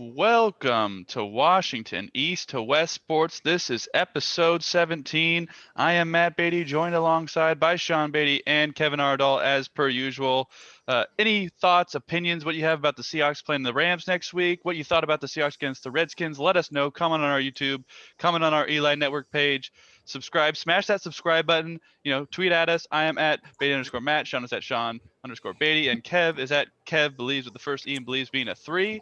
Welcome to Washington East to West Sports. This is episode 17. I am Matt Beatty, joined alongside by Sean Beatty and Kevin Ardall as per usual. Any thoughts, opinions, what you have about the Seahawks playing the Rams next week, what you thought about the Seahawks against the Redskins, let us know. Comment on our YouTube, comment on our Eli Network page, subscribe, smash that subscribe button, tweet at us. I am at Beatty_Matt, Sean is at Sean_Beatty, and Kev is at Kev Believes with the first E and Believes being a 3.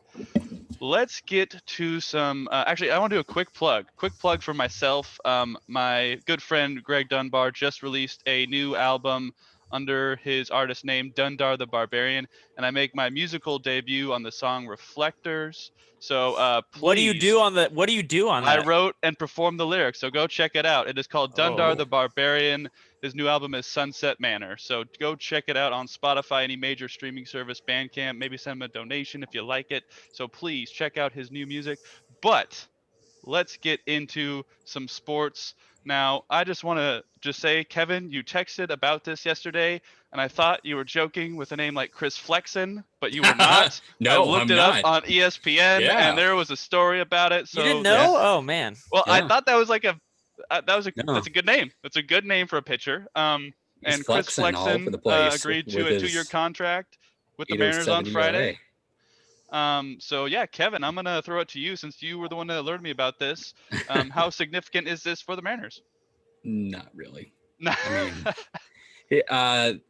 Let's get to some. Actually, I want to do a quick plug. Quick plug for myself. My good friend Greg Dunbar just released a new album under his artist name Dundar the Barbarian, and I make my musical debut on the song Reflectors. So please. What do you do on that? I wrote and performed the lyrics, so go check it out. It is called Dundar the Barbarian. His new album is Sunset Manor. So go check it out on Spotify, any major streaming service, Bandcamp. Maybe send him a donation if you like it. So please check out his new music. But let's get into some sports. Now, I just want to say, Kevin, you texted about this yesterday, and I thought you were joking with a name like Chris Flexen, but you were not. No, I looked I'm it not. up on ESPN, and there was a story about it. So you didn't know? Oh man. Well, yeah. I thought that was like that's a good name. That's a good name for a pitcher. And Chris Flexen agreed to a 2-year contract with the Mariners on Friday. So yeah, Kevin, I'm gonna throw it to you since you were the one that alerted me about this. How significant is this for the Mariners? Not really. I mean,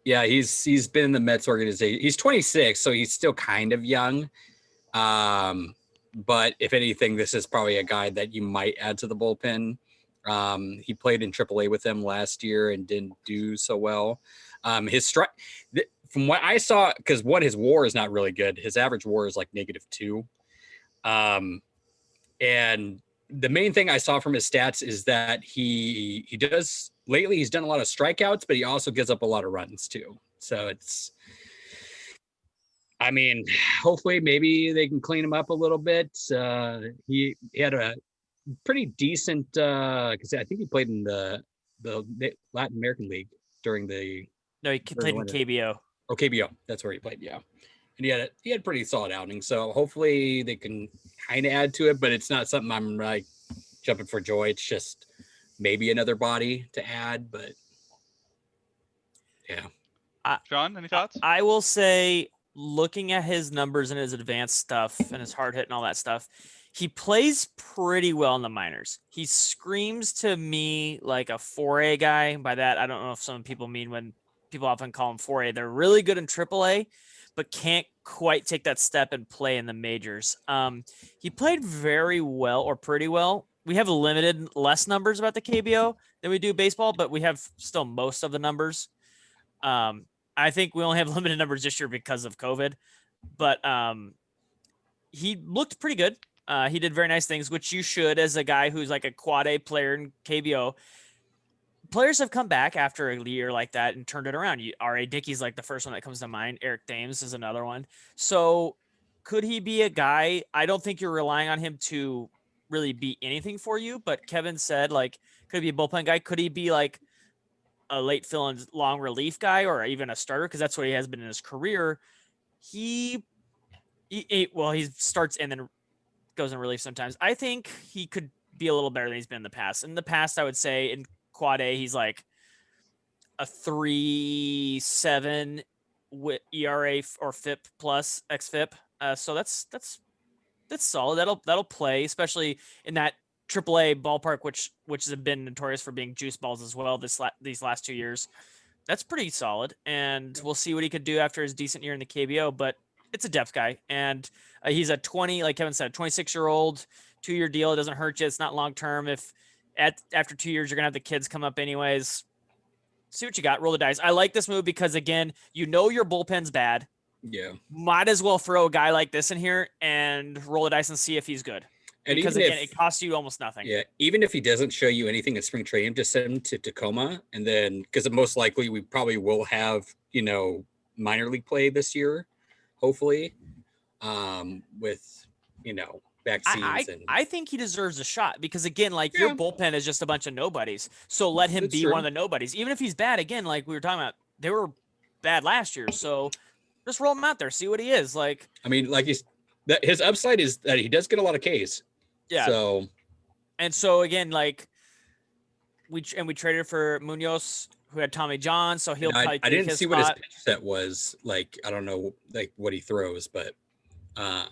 yeah, he's been in the Mets organization. He's 26, so he's still kind of young. But if anything, this is probably a guy that you might add to the bullpen. He played in AAA with them last year and didn't do so well. His strike, from what I saw, because his WAR is not really good. His average WAR is like -2. And the main thing I saw from his stats is that he does lately. He's done a lot of strikeouts, but he also gives up a lot of runs too. So it's. I mean, hopefully maybe they can clean him up a little bit. He had a pretty decent, because I think he played in the Latin American League during the. No, he played in KBO. Oh, KBO. That's where he played. Yeah. And he had pretty solid outing. So hopefully they can kind of add to it, but it's not something I'm like jumping for joy. It's just maybe another body to add, but yeah. Sean, any thoughts? I will say, looking at his numbers and his advanced stuff and his hard hit and all that stuff, he plays pretty well in the minors. He screams to me like a 4A guy. By that, I don't know if some people mean when people often call him 4A. They're really good in AAA, but can't quite take that step and play in the majors. He played very well, or pretty well. We have less numbers about the KBO than we do baseball, but we have still most of the numbers. I think we only have limited numbers this year because of COVID, but he looked pretty good. He did very nice things, which you should as a guy who's like a quad A player in KBO. Players have come back after a year like that and turned it around. R.A. Dickey's like the first one that comes to mind. Eric Thames is another one. So could he be a guy? I don't think you're relying on him to really be anything for you, but Kevin said, like, could he be a bullpen guy? Could he be like a late fill and long relief guy, or even a starter? Because that's what he has been in his career. He starts and then goes in relief sometimes. I think he could be a little better than he's been in the past. In the past, I would say in quad A, he's like a 3.7 with ERA or FIP plus xFIP. So that's solid. That'll play, especially in that AAA ballpark, which has been notorious for being juice balls as well these last 2 years. That's pretty solid, and we'll see what he could do after his decent year in the KBO. But it's a depth guy, and he's a 20, like Kevin said, 26-year-old, 2-year deal. It doesn't hurt you. It's not long term. If after 2 years you're gonna have the kids come up anyways, see what you got. Roll the dice. I like this move because, again, your bullpen's bad. Yeah. Might as well throw a guy like this in here and roll the dice and see if he's good. And because again, it costs you almost nothing. Yeah, even if he doesn't show you anything in spring training, just send him to Tacoma, and then because most likely we probably will have minor league play this year, hopefully, with vaccines. I think he deserves a shot because, again, your bullpen is just a bunch of nobodies. So let him be one of the nobodies, even if he's bad. Again, like we were talking about, they were bad last year, so just roll him out there, see what he is like. I mean, like That his upside is that he does get a lot of Ks. Yeah. So And so again, like we traded for Munoz, who had Tommy John, so he'll probably I take didn't his see spot. what his pitch set was like. I don't know like what he throws, but Oh,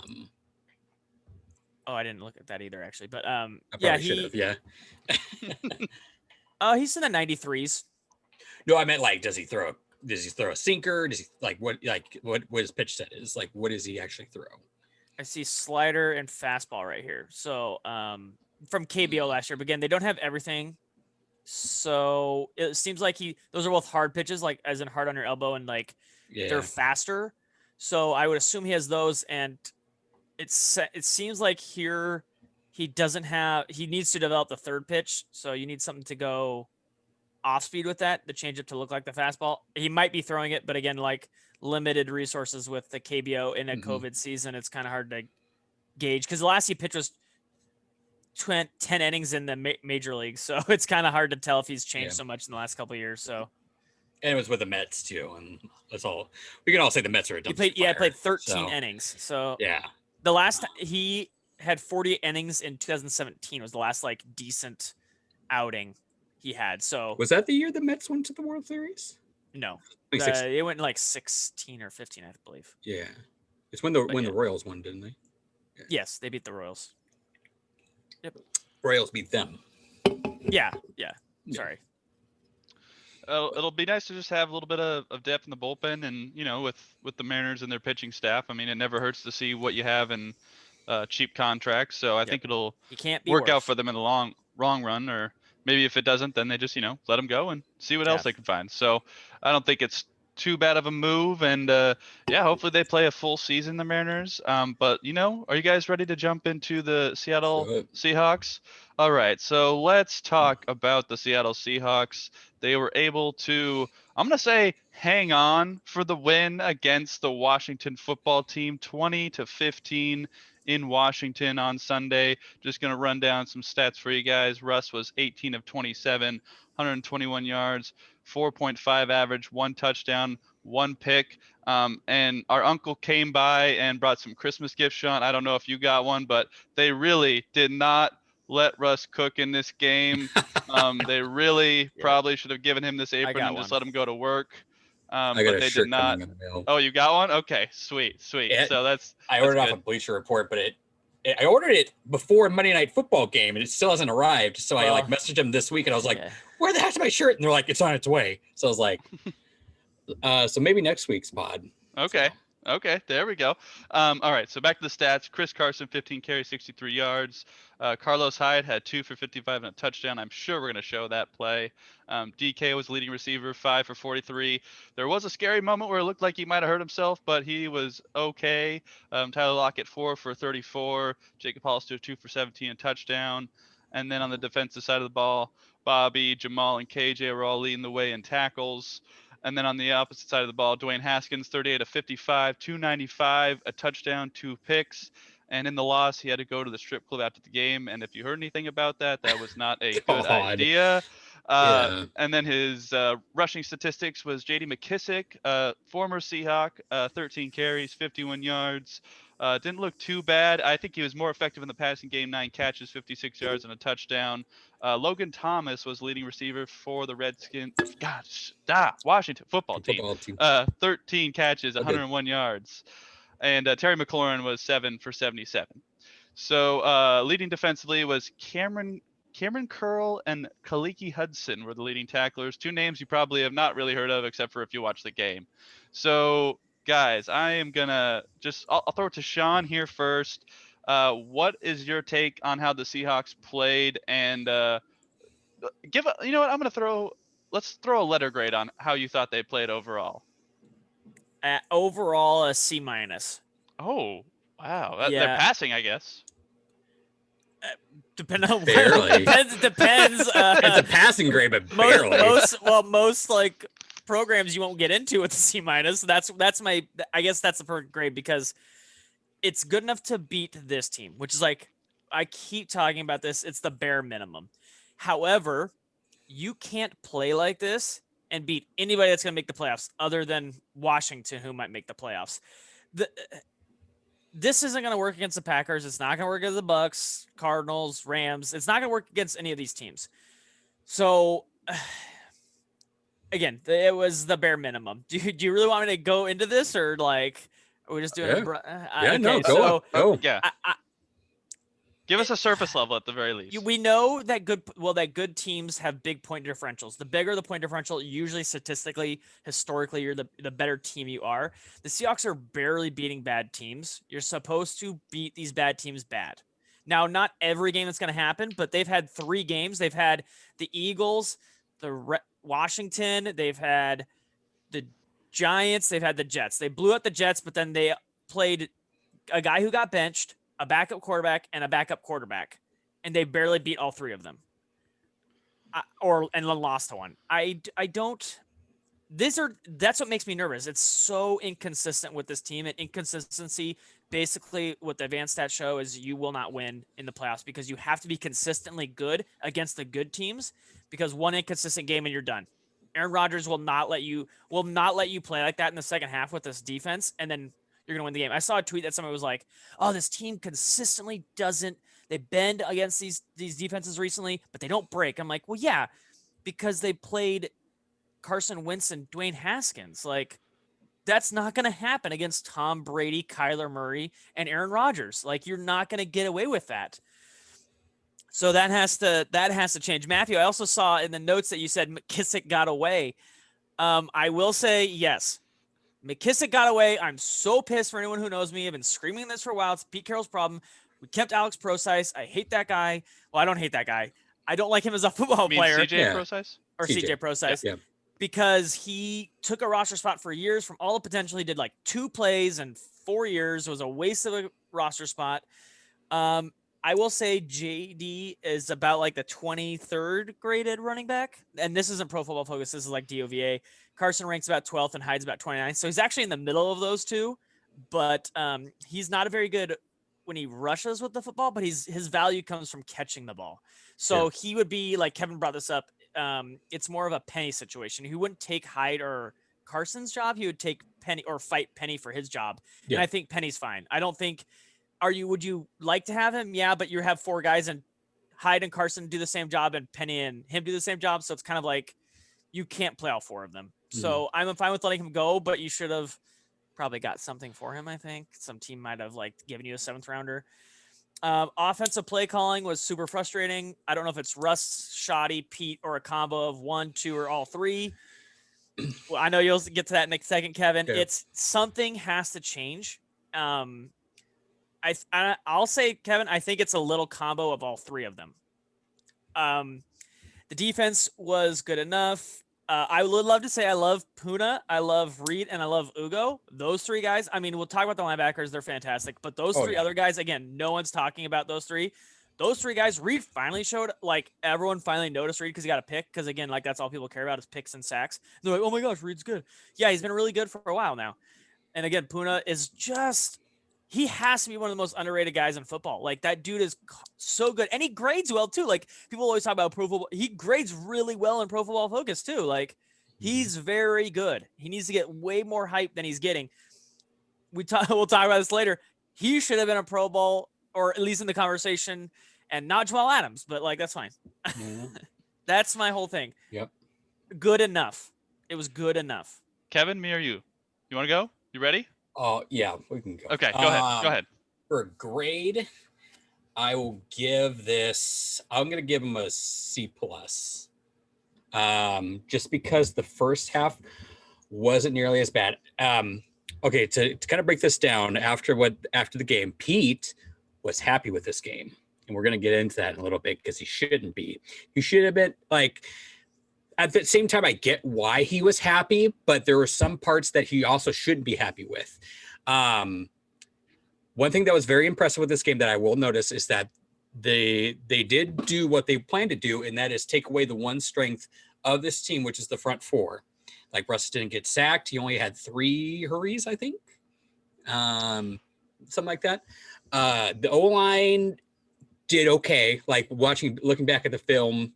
I didn't look at that either, actually. But I probably should have. Yeah. He's in the 93s. No, I meant like, does he throw a sinker? Does he what his pitch set is? Like, what does he actually throw? I see slider and fastball right here. So from KBO last year, but again, they don't have everything. So it seems like those are both hard pitches, like as in hard on your elbow, and like they're faster. So I would assume he has those, and it seems like here he needs to develop the third pitch. So you need something to go off speed with that, the change it to look like the fastball. He might be throwing it, but again, like limited resources with the KBO in a COVID season, it's kind of hard to gauge because the last he pitched was 10 innings in the major league. So it's kind of hard to tell if he's changed so much in the last couple of years. So, and it was with the Mets too. And that's all we can all say the Mets are a dumpster he played 13 so. innings. So yeah, the last he had 40 innings in 2017 was the last like decent outing he had. So was that the year the Mets went to the World Series? No, it went like 16 or 15, I believe. Yeah, it's when the Royals won, didn't they? Yeah. Yes, they beat the Royals. Yep. Royals beat them. Yeah. Sorry. It'll be nice to just have a little bit of depth in the bullpen, and with the Mariners and their pitching staff. I mean, it never hurts to see what you have in cheap contracts. So I think it'll work out for them in the long run, or maybe if it doesn't, then they just let them go and see what else they can find. So I don't think it's too bad of a move, and hopefully they play a full season, the Mariners. But are you guys ready to jump into the Seattle Seahawks? All right, so let's talk about the Seattle Seahawks. They were able to, I'm going to say, hang on for the win against the Washington football team, 20-15 in Washington on Sunday. Just going to run down some stats for you guys. Russ was 18 of 27, 121 yards, 4.5 average, 1 touchdown, 1 pick. And our uncle came by and brought some Christmas gifts, Sean. I don't know if you got one, but they really did not let Russ cook in this game. They really probably should have given him this apron and just let him go to work. I got but a they shirt did not. coming in the mail. Oh, you got one? Okay, sweet. So I ordered off a Bleacher Report, but I ordered it before a Monday Night Football game, and it still hasn't arrived. So I messaged them this week, and I was like, "Where the heck's my shirt?" And they're like, "It's on its way." So I was like, "So maybe next week's pod." Okay. Okay, there we go. All right, so back to the stats. Chris Carson, 15 carries, 63 yards. Carlos Hyde had 2 for 55 and a touchdown. I'm sure we're going to show that play. DK was leading receiver, 5 for 43. There was a scary moment where it looked like he might have hurt himself, but he was okay. Tyler Lockett, 4 for 34. Jacob Hollister, 2 for 17, a touchdown. And then on the defensive side of the ball, Bobby, Jamal, and KJ were all leading the way in tackles. And then on the opposite side of the ball, Dwayne Haskins, 38 of 55, 295, a touchdown, 2 picks. And in the loss, he had to go to the strip club after the game. And if you heard anything about that, that was not a good idea. And then his rushing statistics was J.D. McKissick, former Seahawk, 13 carries, 51 yards. Didn't look too bad. I think he was more effective in the passing game, 9 catches, 56 yards, and a touchdown. Logan Thomas was leading receiver for the Redskins. Washington football team. 13 catches, 101 yards. And Terry McLaurin was 7 for 77. So leading defensively was Cameron Curl and Kaliki Hudson were the leading tacklers. 2 names you probably have not really heard of, except for if you watch the game. So, guys, I am going to I'll throw it to Sean here first. What is your take on how the Seahawks played? And let's throw a letter grade on how you thought they played overall. Overall, a C-. Oh, wow. They're passing, I guess. Depending on barely. Depends. It's a passing grade, but barely. Most like programs you won't get into with a C-. That's my. I guess that's the perfect grade because it's good enough to beat this team, which is like I keep talking about this. It's the bare minimum. However, you can't play like this and beat anybody that's going to make the playoffs other than Washington, who might make the playoffs. this isn't going to work against the Packers. It's not going to work against the Bucks, Cardinals, Rams. It's not going to work against any of these teams. So, again, it was the bare minimum. Do you really want me to go into this, or like, are we just doing no, so go. Yeah. Give us a surface level at the very least. We know that good teams have big point differentials. The bigger the point differential, usually statistically, historically, you're the better team you are. The Seahawks are barely beating bad teams. You're supposed to beat these bad teams bad. Now, not every game that's going to happen, but they've had 3 games. They've had the Eagles, Washington, they've had the Giants, they've had the Jets. They blew out the Jets, but then they played a guy who got benched, a backup quarterback, and a backup quarterback, and they barely beat all 3 of them. And lost to one. That's what makes me nervous. It's so inconsistent with this team, and inconsistency, basically what the advanced stats show is you will not win in the playoffs because you have to be consistently good against the good teams, because one inconsistent game and you're done. Aaron Rodgers will not let you play like that in the second half with this defense, and then you're going to win the game. I saw a tweet that somebody was like, oh, this team consistently they bend against these defenses recently, but they don't break. I'm like, well, yeah, because they played Carson Wentz and Dwayne Haskins. Like, that's not going to happen against Tom Brady, Kyler Murray, and Aaron Rodgers. Like, you're not going to get away with that. So that has to change. Matthew, I also saw in the notes that you said McKissick got away. I will say, yes, McKissick got away. I'm so pissed for anyone who knows me. I've been screaming this for a while. It's Pete Carroll's problem. We kept Alex Procyse. I hate that guy. Well, I don't hate that guy. I don't like him as a football player. CJ Procyse? Or CJ Procyse. Yeah. Because he took a roster spot for years from all the potential. He did like 2 plays in 4 years. It was a waste of a roster spot. I will say JD is about like the 23rd graded running back. And this isn't Pro Football Focus. This is like DOVA. Carson ranks about 12th and Hyde's about 29th. So he's actually in the middle of those two. But he's not a very good when he rushes with the football, but his value comes from catching the ball. So he would be, like Kevin brought this up, it's more of a Penny situation. He wouldn't take Hyde or Carson's job. He would take Penny or fight Penny for his job. Yeah. And I think Penny's fine. I don't think would you like to have him? Yeah, but you have 4 guys and Hyde and Carson do the same job and Penny and him do the same job. So it's kind of like you can't play all 4 of them. Mm-hmm. So I'm fine with letting him go, but you should have probably got something for him. I think some team might have like given you a 7th rounder. Offensive play calling was super frustrating. I don't know if it's Russ, Shoddy, Pete, or a combo of 1, 2, or all 3. Well, I know you'll get to that in a second, Kevin. Yeah. It's something has to change. I'll say, Kevin, I think it's a little combo of all 3 of them. The defense was good enough. I would love to say I love Puna, I love Reed, and I love Ugo. Those 3 guys. I mean, we'll talk about the linebackers. They're fantastic. But those 3 other guys, again, no one's talking about those 3. Those 3 guys, Reed finally showed, like, everyone finally noticed Reed because he got a pick. Because, again, like, that's all people care about is picks and sacks. They're like, oh, my gosh, Reed's good. Yeah, he's been really good for a while now. And, again, Puna is just – he has to be one of the most underrated guys in football. Like, that dude is so good. And he grades well, too. Like, people always talk about Pro Football. He grades really well in Pro Football Focus, too. Like, he's very good. He needs to get way more hype than he's getting. We'll talk about this later. He should have been a Pro Bowl, or at least in the conversation, and not Jamal Adams. But, like, that's fine. Mm-hmm. That's my whole thing. Yep. Good enough. It was good enough. Kevin, me or you? You want to go? You ready? Oh, yeah, we can go. Okay, go ahead. For a grade, I will give this, I'm going to give him a C+. Just because the first half wasn't nearly as bad. Okay, to kind of break this down, after the game, Pete was happy with this game. And we're going to get into that in a little bit because he shouldn't be. He should have been, like, at the same time, I get why he was happy, but there were some parts that he also shouldn't be happy with. One thing that was very impressive with this game that I will notice is that they did do what they planned to do, and that is take away the one strength of this team, which is the front 4. Like, Russ didn't get sacked. He only had 3 hurries, I think. Something like that. The O-line did okay. Like, looking back at the film,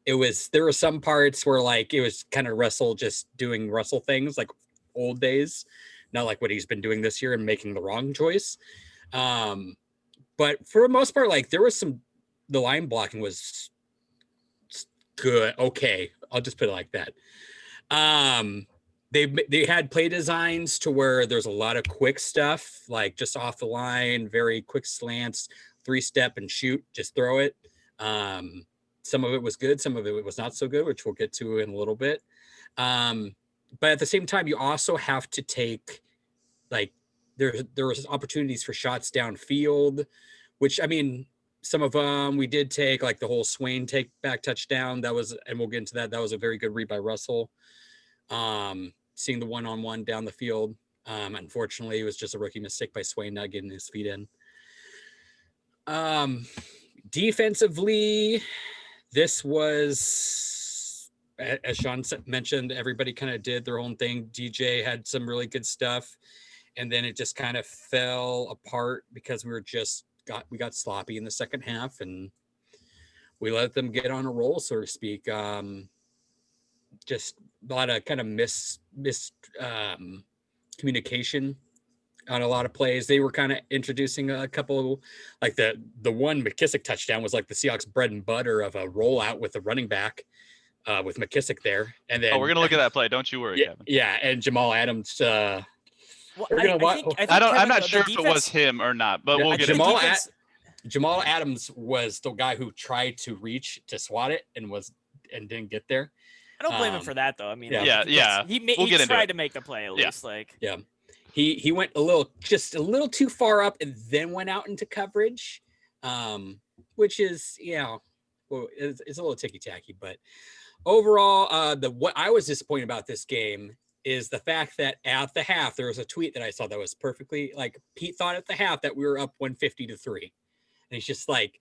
there were some parts where, like, it was kind of Russell just doing Russell things, like old days. not like what he's been doing this year and making the wrong choice. But for the most part, like there was the line blocking was good. Okay. I'll just put it like that. They had play designs to where there's a lot of quick stuff, like just off the line, very quick slants, 3-step and shoot, just throw it. Some of it was good, some of it was not so good, which we'll get to in a little bit. But at the same time, you also have to take, like, there was opportunities for shots downfield, which, I mean, some of them we did take, like the whole Swain take back touchdown. That was, and we'll get into that. That was a very good read by Russell. Seeing the one-on-one down the field. Unfortunately, it was just a rookie mistake by Swain not getting his feet in. Defensively, this was, as Sean mentioned, everybody kind of did their own thing. DJ had some really good stuff, and then it just kind of fell apart because we got sloppy in the second half, and we let them get on a roll, so to speak. Just a lot of kind of communication on a lot of plays. They were kind of introducing a couple, like the one McKissick touchdown was like the Seahawks bread and butter of a rollout with the running back with McKissick there. And then, we're gonna look at that play. Don't you worry, Kevin. Yeah, and Jamal Adams. Well, I'm not sure if it was him or not, but we'll get Jamal Jamal Adams was the guy who tried to reach to swat it and didn't get there. I don't blame him for that, though. I mean, yeah. He tried to make the play at least. Yeah. He went just a little too far up and then went out into coverage, which is, it's a little ticky-tacky. But overall, what I was disappointed about this game is the fact that at the half, there was a tweet that I saw that was perfectly, like, Pete thought at the half that we were up 150-3. And he's just like,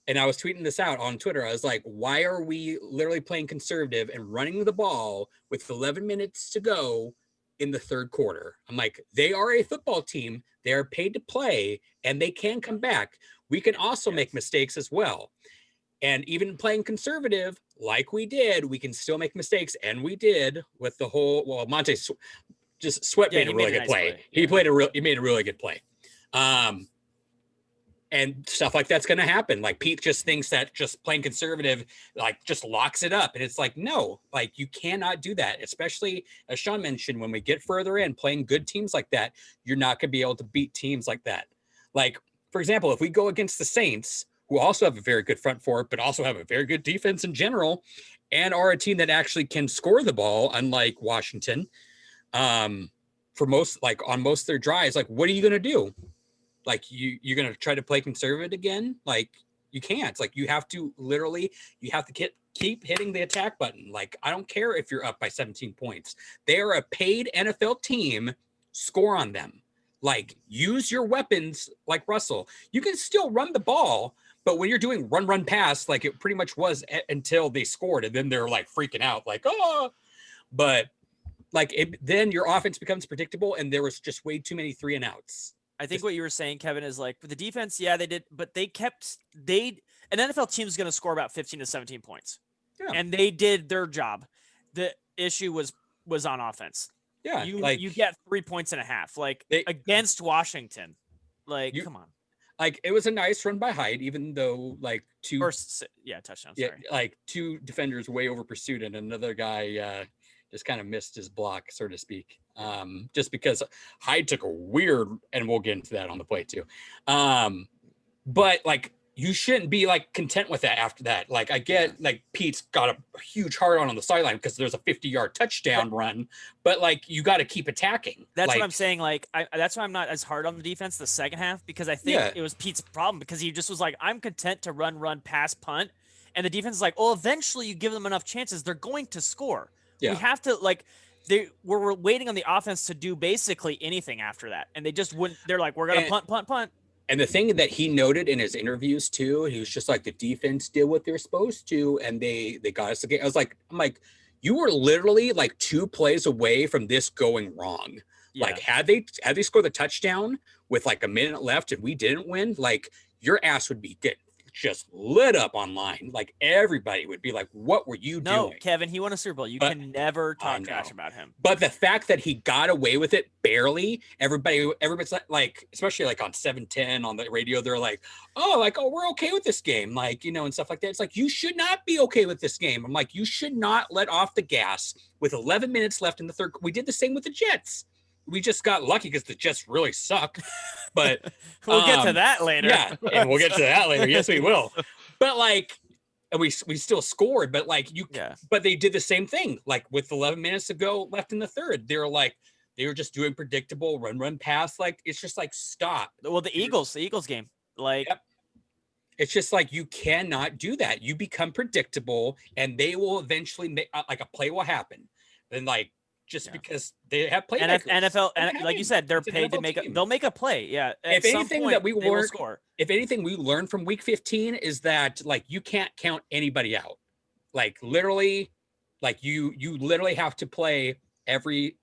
and I was tweeting this out on Twitter. I was like, why are we literally playing conservative and running the ball with 11 minutes to go in the third quarter? I'm like, they are a football team. They are paid to play, and they can come back. We can also make mistakes as well. And even playing conservative, like we did, we can still make mistakes. And we did with the whole, Monte just made a really good play. He made a really good play. And stuff like that's going to happen. Like Pete just thinks that just playing conservative, like just locks it up. And it's like, no, like you cannot do that. Especially as Sean mentioned, when we get further in playing good teams like that, you're not going to be able to beat teams like that. Like, for example, if we go against the Saints, who also have a very good front four, but also have a very good defense in general, and are a team that actually can score the ball, unlike Washington, for most, like on most of their drives, like, what are you going to do? Like you're going to try to play conservative again? Like you can't. It's like you have to keep hitting the attack button. Like, I don't care if you're up by 17 points. They are a paid NFL team. Score on them. Like, use your weapons like Russell. You can still run the ball, but when you're doing run, pass, like it pretty much was until they scored, and then they're like freaking out, like, oh. But like then your offense becomes predictable, and there was just way too many 3-and-outs. I think what you were saying, Kevin, is like with the defense, yeah, they did, but an NFL team is going to score about 15 to 17 points. Yeah. And they did their job. The issue was on offense. Yeah. You get 3 points and a half, like against Washington. Like, come on. Like, it was a nice run by Hyde, even though like touchdown. Sorry. Like two defenders way over pursued, and another guy just kind of missed his block, so to speak. Just because Hyde took a weird, and we'll get into that on the play too. But like, you shouldn't be like content with that after that. Like, I get like Pete's got a huge hard on the sideline because there's a 50-yard touchdown run, but like you got to keep attacking. That's what I'm saying. Like, that's why I'm not as hard on the defense the second half, because I think it was Pete's problem, because he just was like, I'm content to run, pass, punt. And the defense is like, well, eventually you give them enough chances, they're going to score. Yeah. We have to like, we're waiting on the offense to do basically anything after that. And they just wouldn't, they're like, we're going to punt. And the thing that he noted in his interviews too, he was just like, the defense did what they're supposed to, and they got us the game. I'm like, you were literally like 2 plays away from this going wrong. Yeah. Like, had they scored the touchdown with like a minute left and we didn't win, like your ass would be just lit up online. Like everybody would be like, "What were you No, doing?" Kevin, he won a Super Bowl. You But- can never I talk trash know. about him. But the fact that he got away with it barely, everybody's like, especially like on 710 on the radio, they're like, oh, we're okay with this game, like, and stuff like that. It's like, you should not be okay with this game. I'm like, you should not let off the gas with 11 minutes left in the third. We did the same with the Jets. We just got lucky because the Jets really suck. But We'll get to that later. yeah, and we'll get to that later. Yes, we will. But like, and we still scored, but like but they did the same thing. Like with 11 minutes to go left in the third, they were just doing predictable run pass. Like it's just like stop. Well, the Eagles game, like. Yep. It's just like you cannot do that. You become predictable, and they will eventually make like a play will happen. Then like. Just because they have playmakers. NFL, and like you said, they're paid to make they'll make a play. Yeah. If anything that we learned, if anything we learned from week 15 is that like you can't count anybody out. Like literally, like you literally have to play every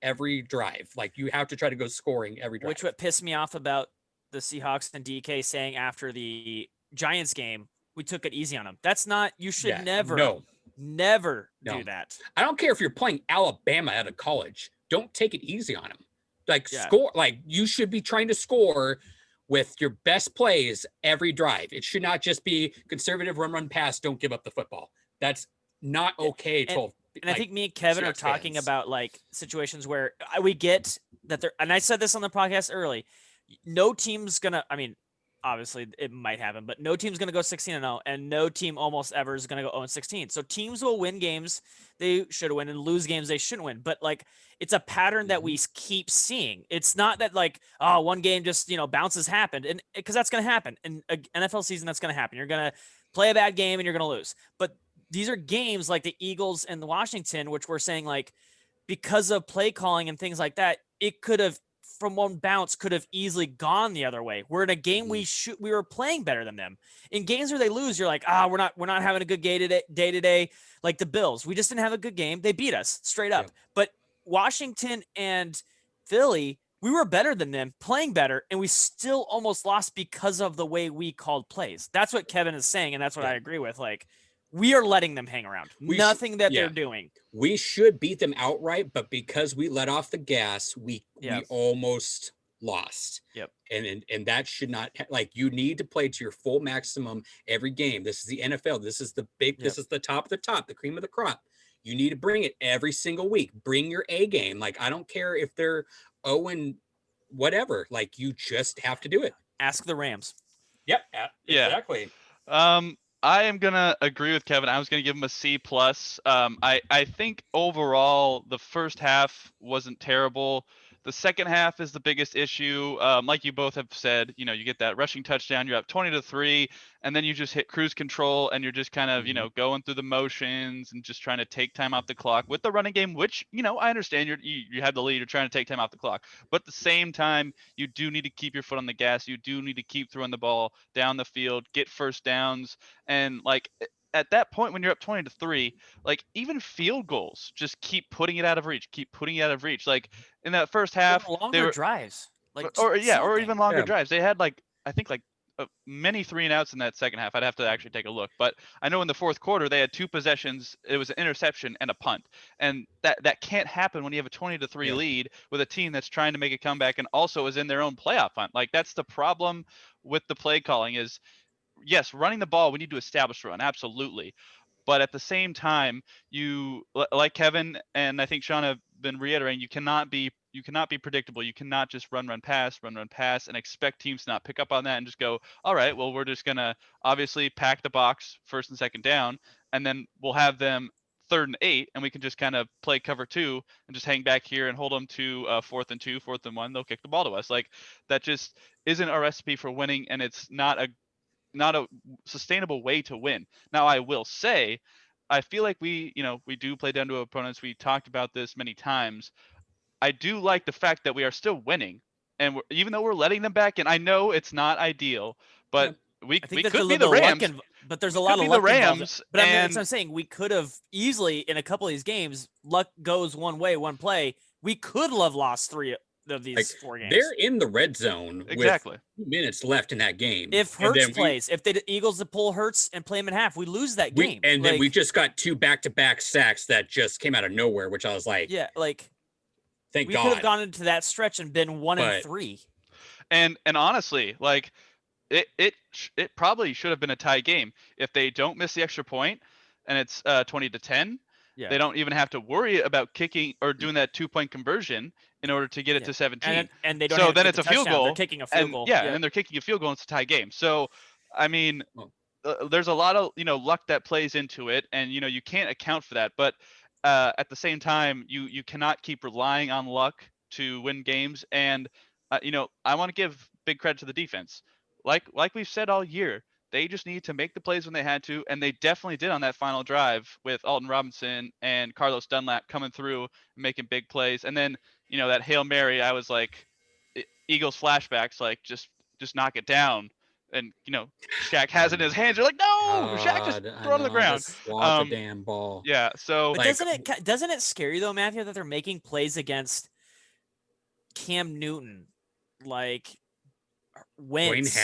drive. Like you have to try to go scoring every drive. Which what pissed me off about the Seahawks and DK saying after the Giants game, we took it easy on them. That's not. You should never do that. I don't care if you're playing Alabama out of college. Don't take it easy on them. Like score, like you should be trying to score with your best plays every drive. It should not just be conservative run pass. Don't give up the football. That's not okay. And I think me and Kevin are talking about like situations where we get that they're, and I said this on the podcast early, no team's gonna, I mean, obviously it might happen, but no team's going to go 16-0 and no team almost ever is going to go 0-16. So teams will win games they should win and lose games they shouldn't win. But like, it's a pattern that we keep seeing. It's not that like, oh, one game just, bounces happened. And because that's going to happen in an NFL season, that's going to happen. You're going to play a bad game and you're going to lose. But these are games like the Eagles and the Washington, which we're saying like, because of play calling and things like that, it could have, from one bounce could have easily gone the other way. We're in a game we were playing better than them. In games where they lose, you're like, we're not having a good day today. Like the Bills, we just didn't have a good game. They beat us straight up. Yeah. But Washington and Philly, we were better than them, playing better, and we still almost lost because of the way we called plays. That's what Kevin is saying, and that's what I agree with. Like, we are letting them hang around. Nothing that they're doing. We should beat them outright, but because we let off the gas, we almost lost. Yep. And that should not, like, you need to play to your full maximum every game. This is the NFL. This is this is the top of the top, the cream of the crop. You need to bring it every single week. Bring your A game. Like, I don't care if they're 0 and whatever. Like, you just have to do it. Ask the Rams. Yep. Exactly. I am going to agree with Kevin. I was going to give him a C+. I think overall the first half wasn't terrible. The second half is the biggest issue. Like you both have said, you get that rushing touchdown, you're up 20-3, and then you just hit cruise control and you're just kind of, going through the motions and just trying to take time off the clock with the running game, which, I understand you have the lead, you're trying to take time off the clock. But at the same time, you do need to keep your foot on the gas. You do need to keep throwing the ball down the field, get first downs. And like, at that point, when you're up 20-3, like even field goals, just keep putting it out of reach, Like in that first half, longer drives, like or even longer drives. They had I think many 3-and-outs in that second half. I'd have to actually take a look, but I know in the fourth quarter they had 2 possessions. It was an interception and a punt, and that can't happen when you have a 20-3 lead with a team that's trying to make a comeback and also is in their own playoff hunt. Like that's the problem with the play calling is. Yes, running the ball, we need to establish run, absolutely. But at the same time, you like Kevin and I think Sean have been reiterating, you cannot be predictable. You cannot just run pass, and expect teams to not pick up on that and just go, all right, well, we're just gonna obviously pack the box first and second down, and then we'll have them 3rd and 8, and we can just kind of play cover 2 and just hang back here and hold them to 4th and 2, 4th and 1. They'll kick the ball to us. Like that just isn't a recipe for winning, and it's not a sustainable way to win. Now, I will say, I feel like we do play down to opponents. We talked about this many times. I do like the fact that we are still winning, and even though we're letting them back in, I know it's not ideal, but we could be the Rams. But there's a lot of luck the Rams. But that's what I'm saying. We could have easily, in a couple of these games, luck goes one way, one play. We could have lost 3 of these Like, 4 games. they're in the red zone Exactly. with 2 minutes left in that game. If And Hurts then plays, if the Eagles to pull Hurts and play him in half, we lose that game. then we Like, just got 2 back-to-back sacks that just came out of nowhere, which I was like, yeah, like thank we God. could have gone into that stretch and been 1-3. And honestly, like it probably should have been a tie game if they don't miss the extra point and it's 20-10. Yeah. They don't even have to worry about kicking or doing that 2-point conversion in order to get it to 17. And they don't So have to then kick it's the a field touchdown. goal. They're kicking a field And goal. yeah, and then they're kicking a field goal and it's a tie game. So I mean, there's a lot of luck that plays into it, and you can't account for that. But at the same time, you cannot keep relying on luck to win games. And I want to give big credit to the defense. Like we've said all year, they just need to make the plays when they had to, and they definitely did on that final drive with Alton Robinson and Carlos Dunlap coming through and making big plays. And then that Hail Mary, I was like, Eagles flashbacks, like just knock it down. And Shaq has it in his hands. You're like, no, Shaq, just throw it on the ground. Just swat the damn ball. Yeah. So, but doesn't it scare you though, Matthew, that they're making plays against Cam Newton, like Wentz,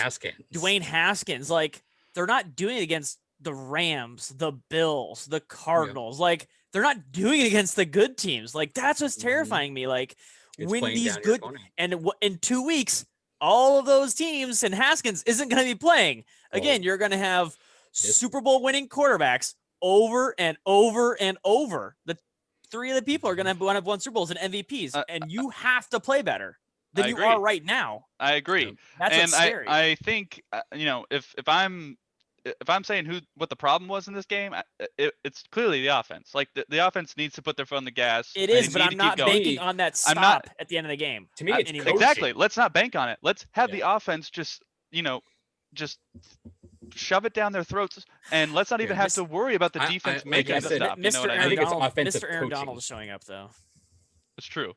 Dwayne Haskins? Like, they're not doing it against the Rams, the Bills, the Cardinals. Like, they're not doing it against the good teams. Like, that's what's terrifying me. Like, when these good and in 2 weeks, all of those teams and Haskins isn't going to be playing. Again, you're going to have Super Bowl winning quarterbacks over and over and over. The 3 of the people are going to have won Super Bowls and MVPs, and you have to play better than you are right now. I agree. That's and what's scary. I think if I'm saying what the problem was in this game, it's clearly the offense. Like the offense needs to put their foot on the gas. It is, but I'm not banking on that stop at the end of the game. To me, it's exactly. Let's not bank on it. Let's have the offense just shove it down their throats, and let's not even have to worry about the defense making the stop. Mr. Aaron Donald is showing up, though. That's true.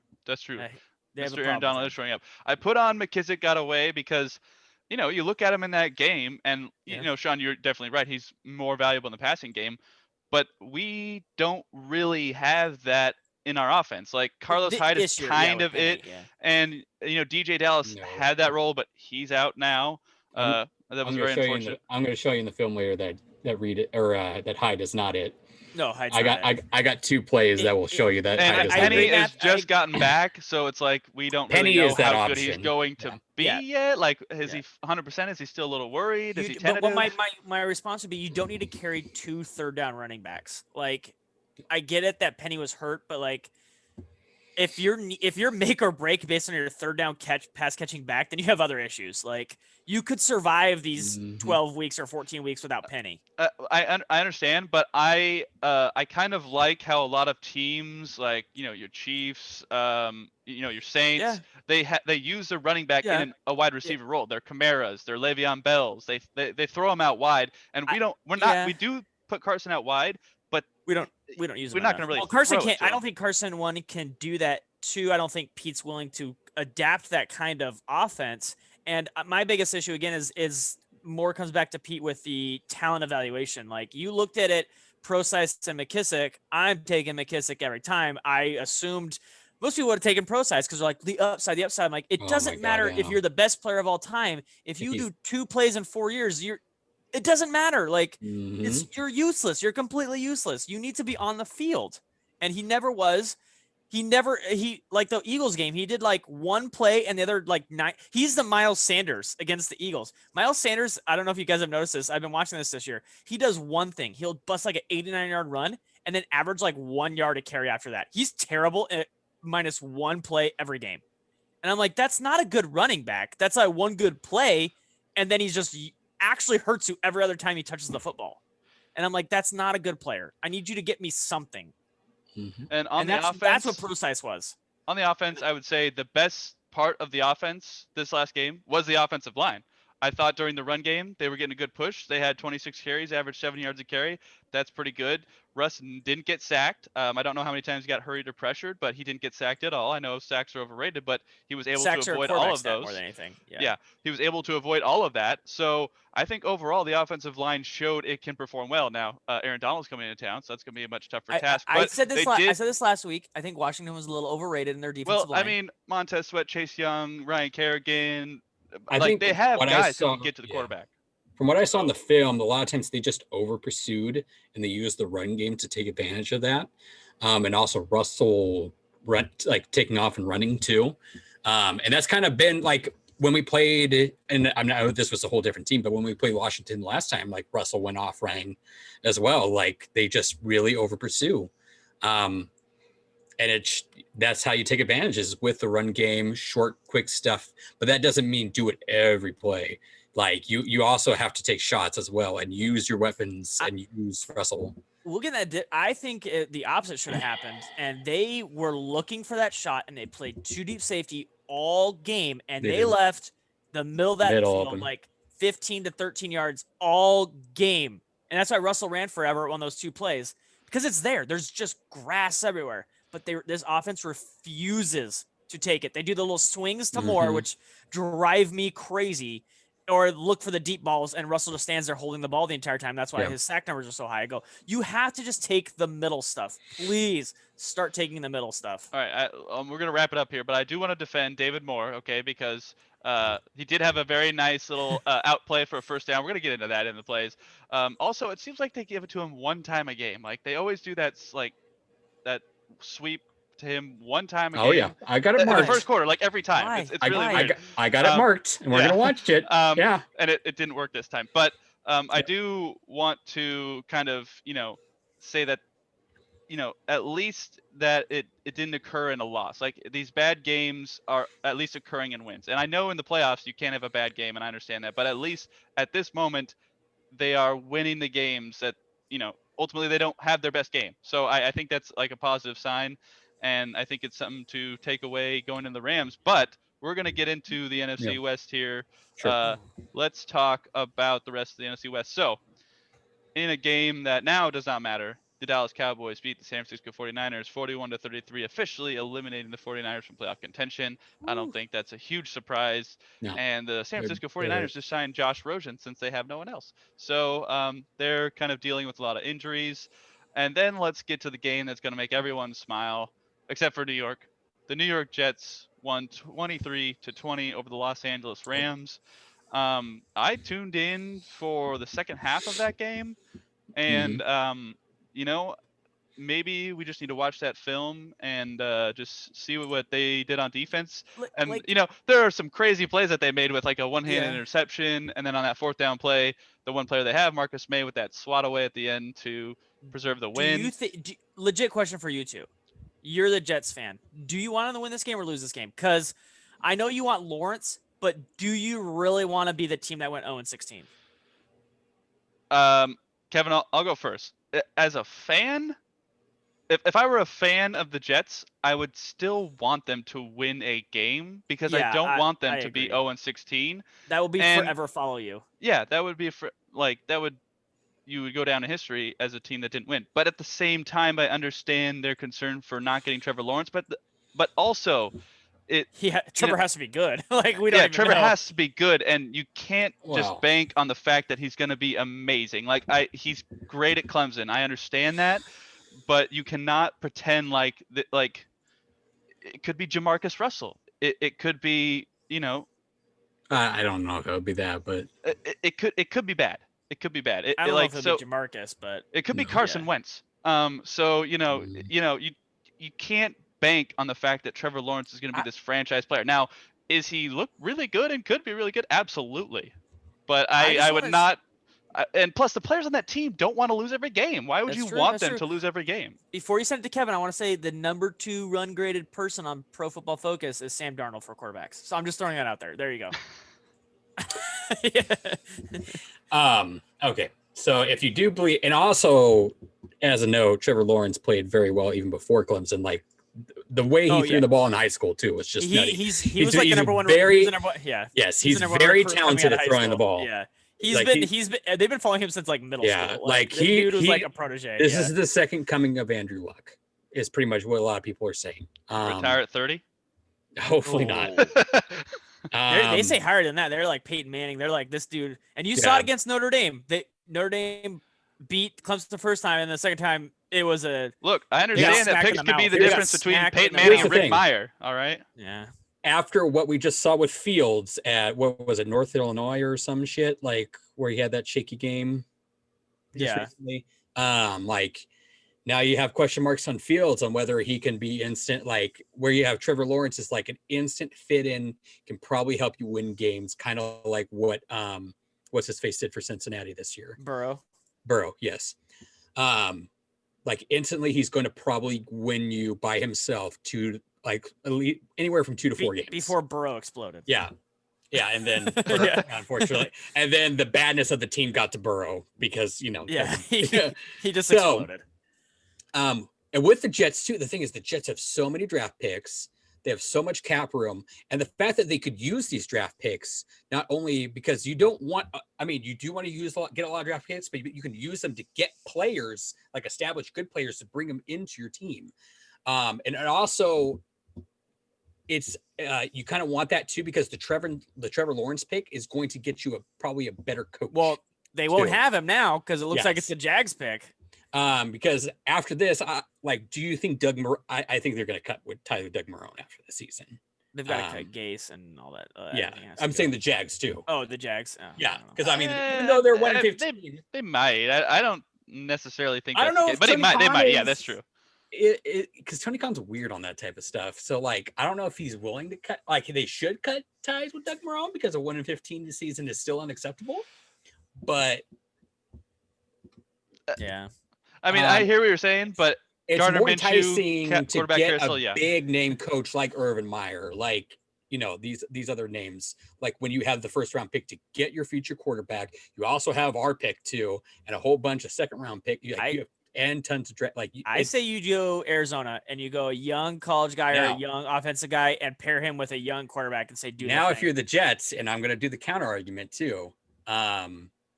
Mr. Aaron Donald is showing up. I put on McKissick got away because you look at him in that game, and Sean, you're definitely right. He's more valuable in the passing game, but we don't really have that in our offense. Like Carlos Hyde is kind of it, and DJ Dallas had that role, but he's out now. That was very unfortunate. I'm going to show you in the film later that Read it or that Hyde is not it. No, Hyde's I got 2 plays that will show you that. And Penny has just gotten back, so it's like we don't really know how good he's going to be yet. Like, is he 100%? Is he still a little worried? Is he tentative? But my response would be, you don't need to carry 2 third-down running backs. Like, I get it that Penny was hurt, but like, if you're make or break based on your third down pass catching back, then you have other issues. Like, you could survive these 12 weeks or 14 weeks without Penny. I understand, but I kind of like how a lot of teams, like your Chiefs, your Saints, they use their running back in a wide receiver role. They're Camaras, they're Le'Veon Bells. They throw them out wide, and we do put Carson out wide, but we don't use. We're not going to really. Well, Carson can't. I don't think Carson can do that. 2, I don't think Pete's willing to adapt that kind of offense. And my biggest issue again is more comes back to Pete with the talent evaluation. Like, you looked at it, Procise and McKissick. I'm taking McKissick every time. I assumed most people would have taken Procise because they're like the upside. I'm like, it doesn't matter if you're the best player of all time. If you do 2 plays in 4 years, it doesn't matter. Like, you're useless. You're completely useless. You need to be on the field. And he never was. He like the Eagles game, he did like 1 play and the other like 9. He's the Miles Sanders against the Eagles. Miles Sanders, I don't know if you guys have noticed this. I've been watching this year. He does one thing. He'll bust like an 89-yard run and then average like 1 yard to carry after that. He's terrible at -1 play every game. And I'm like, that's not a good running back. That's like 1 good play. And then he's just actually hurts you every other time he touches the football. And I'm like, that's not a good player. I need you to get me something. And the offense, that's what Procise was. On the offense, I would say the best part of the offense this last game was the offensive line. I thought during the run game, they were getting a good push. They had 26 carries, averaged 7 yards a carry. That's pretty good. Russ didn't get sacked. I don't know how many times he got hurried or pressured, but he didn't get sacked at all. I know sacks are overrated, but he was able to Sacks are a avoid all quarterback of stat those. more than anything. Yeah, he was able to avoid all of that. So I think overall the offensive line showed it can perform well. Now Aaron Donald's coming into town, so that's going to be a much tougher task. I But said this. they I did. said this last week. I think Washington was a little overrated in their defensive Well, I line. mean, Montez Sweat, Chase Young, Ryan Kerrigan, I like think they have what I guys who saw- can get to the yeah. quarterback. From what I saw in the film, a lot of times they just over pursued and they used the run game to take advantage of that. And also Russell taking off and running too. And that's kind of been like when we played, and I know this was a whole different team, but when we played Washington last time, like Russell went off running as well. Like they just really over pursue. And that's how you take advantages with the run game, short, quick stuff. But that doesn't mean do it every play. Like you also have to take shots as well and use your weapons and use Russell. Look at that. I think the opposite should have happened. And they were looking for that shot and they played 2 deep safety all game. And they left the middle of that field open. like 15 to 13 yards all game. And that's why Russell ran forever on those 2 plays because it's there. There's just grass everywhere. But this offense refuses to take it. They do the little swings to Moore, which drive me crazy. Or look for the deep balls, and Russell just stands there holding the ball the entire time. That's why his sack numbers are so high. I go, you have to just take the middle stuff. Please start taking the middle stuff. All right, we're going to wrap it up here, but I do want to defend David Moore, okay, because he did have a very nice little outplay for a first down. We're going to get into that in the plays. Also, it seems like they give it to him one time a game. Like, they always do that sweep to him one time a game. Oh, yeah. I got it marked. In the first quarter, like every time. Why? It's really weird. I got it marked, and we're going to watch it. Yeah. And it didn't work this time. But I do want to kind of, say that, at least that it didn't occur in a loss. Like, these bad games are at least occurring in wins. And I know in the playoffs you can't have a bad game, and I understand that. But at least at this moment, they are winning the games that, ultimately they don't have their best game. So I think that's like a positive sign. And I think it's something to take away going in the Rams. But we're going to get into the NFC West here. Sure. Let's talk about the rest of the NFC West. So, in a game that now does not matter, the Dallas Cowboys beat the San Francisco 49ers 41-33, officially eliminating the 49ers from playoff contention. I don't think that's a huge surprise. No. And the San Francisco 49ers just signed Josh Rosen since they have no one else. So they're kind of dealing with a lot of injuries. And then let's get to the game that's going to make everyone smile, except for New York. The New York Jets won 23-20 over the Los Angeles Rams. I tuned in for the second half of that game, and maybe we just need to watch that film and just see what they did on defense. And there are some crazy plays that they made with like a one-handed interception, and then on that 4th down play, the one player they have, Marcus May, with that swat away at the end to preserve the win. Legit question for you two. You're the Jets fan. Do you want them to win this game or lose this game? Because I know you want Lawrence, but do you really want to be the team that went 0-16? Kevin, I'll go first. As a fan, if I were a fan of the Jets, I would still want them to win a game because I don't want them to be 0-16. That will be forever follow you. Yeah, that would be you would go down in history as a team that didn't win. But at the same time, I understand their concern for not getting Trevor Lawrence, but also Trevor has to be good. Like we don't even Trevor know. has to be good, and you can't just bank on the fact that he's going to be amazing. Like he's great at Clemson. I understand that, but you cannot pretend like it could be Jamarcus Russell. It could be, I don't know if it would be that, but it could be bad. It could be bad. I don't know if it would be Jamarcus, but it could be Carson Wentz. So you can't bank on the fact that Trevor Lawrence is going to be this franchise player. Now, is he look really good and could be really good? Absolutely. But I would not. And plus, the players on that team don't want to lose every game. Why would you want them to lose every game? Before you send it to Kevin, I want to say the number 2 run graded person on Pro Football Focus is Sam Darnold for quarterbacks. So I'm just throwing that out there. There you go. Okay. So if you do believe, and also as a note, Trevor Lawrence played very well even before Clemson. Like the way he threw yeah. the ball in high school too was just nutty. He was like the he's number one. very- He was the number one. Yeah. Yes, He's he's the number one very recruit coming talented out of at high throwing the school. ball. Yeah. Like, They've been following him since like middle Yeah, school. like, the he- dude was he- like a protege. This yeah. is the second coming of Andrew Luck, is pretty much what a lot of people are saying. Retire at 30. Hopefully not. They say higher than that. They're like Peyton Manning. They're like this dude. And you saw Yeah. it against Notre Dame. Notre Dame beat Clemson the first time, and the second time it was a Look, I understand that smacked in picks the could be mouth. the They got difference between smacked Peyton in the Manning mouth. and Here's Rick the thing. Meyer. All right. yeah. After what we just saw with Fields at, what was it, North Illinois or some shit, like where he had that shaky game just Yeah. recently. Like now you have question marks on Fields on whether he can be instant, like where you have Trevor Lawrence is like an instant fit in, can probably help you win games, kind of like what what's his face did for Cincinnati this year. Burrow, yes. Like instantly he's going to probably win you by himself to like elite, anywhere from 2 to 4 games before Burrow exploded. Yeah. Yeah. And then Yeah. unfortunately, and then the badness of the team got to Burrow because, Yeah. He just So, exploded. And with the Jets too, the thing is the Jets have so many draft picks. They have so much cap room, and the fact that they could use these draft picks, not only because you don't want, I mean, you do want to get a lot of draft picks, but you can use them to get players, like established good players, to bring them into your team. And it also, it's you kind of want that too, because the Trevor Lawrence pick is going to get you probably a better coach. Well, they won't too. have him now because it looks like it's Yes. the Jags pick. Because after this, do you think I think they're going to cut with Tyler Doug Marrone after the season. They've got to cut Gase and all that. Yeah, everything has to I'm go. saying the Jags too. Oh, the Jags. Oh, Yeah, I don't know. because I mean, even though they're 1-15, They might. I don't necessarily think. I don't that's the know case, if but they Tony might. They Khan might. Yeah, is- that's true. because Tony Khan's weird on that type of stuff. So like, I don't know if he's willing to cut. Like, they should cut ties with Doug Marrone because a 1-15 this season is still unacceptable. But Yeah. I mean, I hear what you're saying, but it's Gardner more Minshew, enticing to quarterback get carousel, a yeah. big name coach like Urban Meyer, like, you know, these other names. Like when you have the first round pick to get your future quarterback, you also have our pick too, and a whole bunch of second round pick. You have and tons of draft. Like I say you go Arizona and you go a young college guy or Now- a young offensive guy and pair him with a young quarterback and say, now if you're the Jets, and I'm going to do the counter argument too,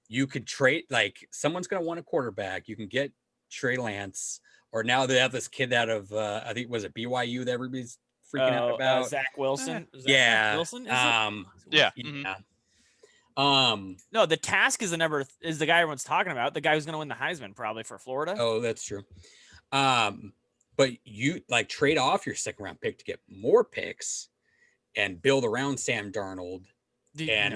you could trade, like, someone's going to want a quarterback. You can get Trey Lance, or now they have this kid out of I think, was it BYU that everybody's freaking out about? Zach Wilson. Is that Yeah. Zach Wilson, is it? Yeah. Yeah. No, the task is the guy everyone's talking about, the guy who's going to win the Heisman probably for Florida. Oh, that's true. But you like trade off your second round pick to get more picks and build around Sam Darnold and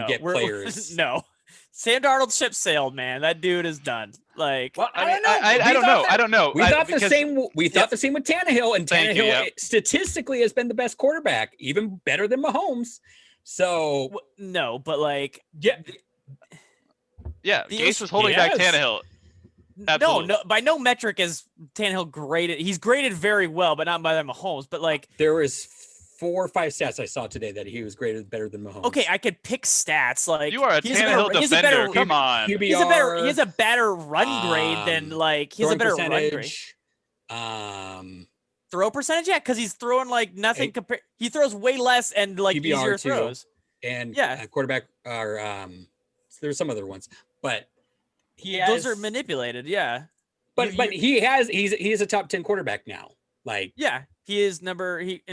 get players. No, Sam Darnold ship sailed, man. That dude is done. Like, Well, I mean, I don't know. I don't know. We thought the same. We thought the same with Tannehill, and Thank you, Tannehill yeah. statistically has been the best quarterback, even better than Mahomes. So no, but like, yeah, Yeah, The Gase issue- was holding back Yes. Tannehill. no, Absolutely. by no metric is Tannehill graded. He's graded very well, but not by the Mahomes. But like, there was 4 or 5 stats I saw today that he was graded better than Mahomes. okay, I could pick stats. Like, You are a he has better- Tannehill he has a defender. better- Come on. QBR, He has a better run grade than like he has a throwing better run grade. percentage. Throw percentage, yeah, because he's throwing like nothing compared. He throws way less and like QBR easier too. throws. And Yeah. quarterback are there's some other ones, but Those are manipulated, yeah. But You- he's a top 10 quarterback now. Like, Yeah, he is in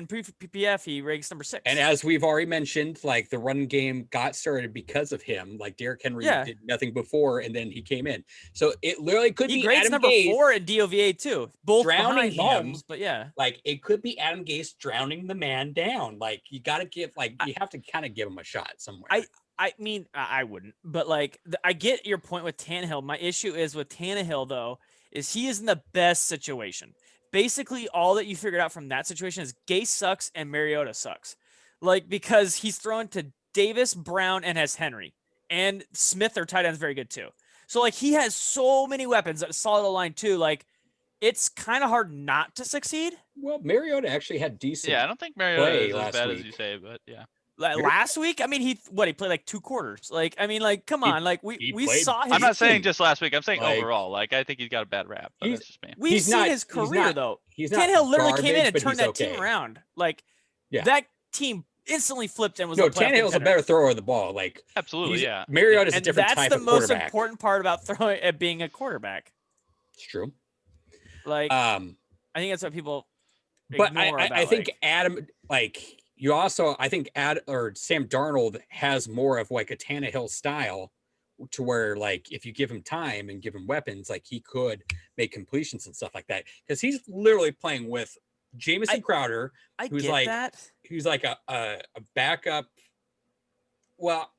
PPF he ranks number 6. and as we've already mentioned, like the run game got started because of him. Like Derrick Henry Yeah. did nothing before, and then he came in. So it literally could he be grades Adam number Gase 4 in DOVA too. Both drowning behind him. Mahomes, but yeah. Like it could be Adam Gase drowning the man down. Like you got to give, like you have to kind of give him a shot somewhere. I mean, I wouldn't, but like I get your point with Tannehill. My issue is with Tannehill though, is he is in the best situation. Basically, all that you figured out from that situation is Gase sucks and Mariota sucks. Like, because he's thrown to Davis, Brown, and has Henry. And Smith, their tight end, is very good too. So, like, he has so many weapons, a solid line too. Like, it's kind of hard not to succeed. Well, Mariota actually had decent. Yeah, I don't think Mariota play is as last bad as week. you say, but yeah. Last week, I mean, he played like 2 quarters. Like, I mean, like, come on, like we played saw his. I'm not saying team. just last week. I'm saying Like, overall. Like, I think he's got a bad rap, but that's just me. We've seen his career though. He's not Tannehill literally came in garbage, and but turned he's that okay. team around. Like, Yeah. that team instantly flipped and was No, a playoff Tannehill's a contender. better thrower of the ball. Like, Absolutely, yeah. Marriotta's a And different that's type the of most quarterback. important part about throwing at being a quarterback. It's true. Like, I think that's what people but ignore I think Adam, like, you also, I think Sam Darnold has more of like a Tannehill style, to where, like, if you give him time and give him weapons, like, he could make completions and stuff like that, because he's literally playing with Jamison Crowder, who's get like that. He's like a backup. Well,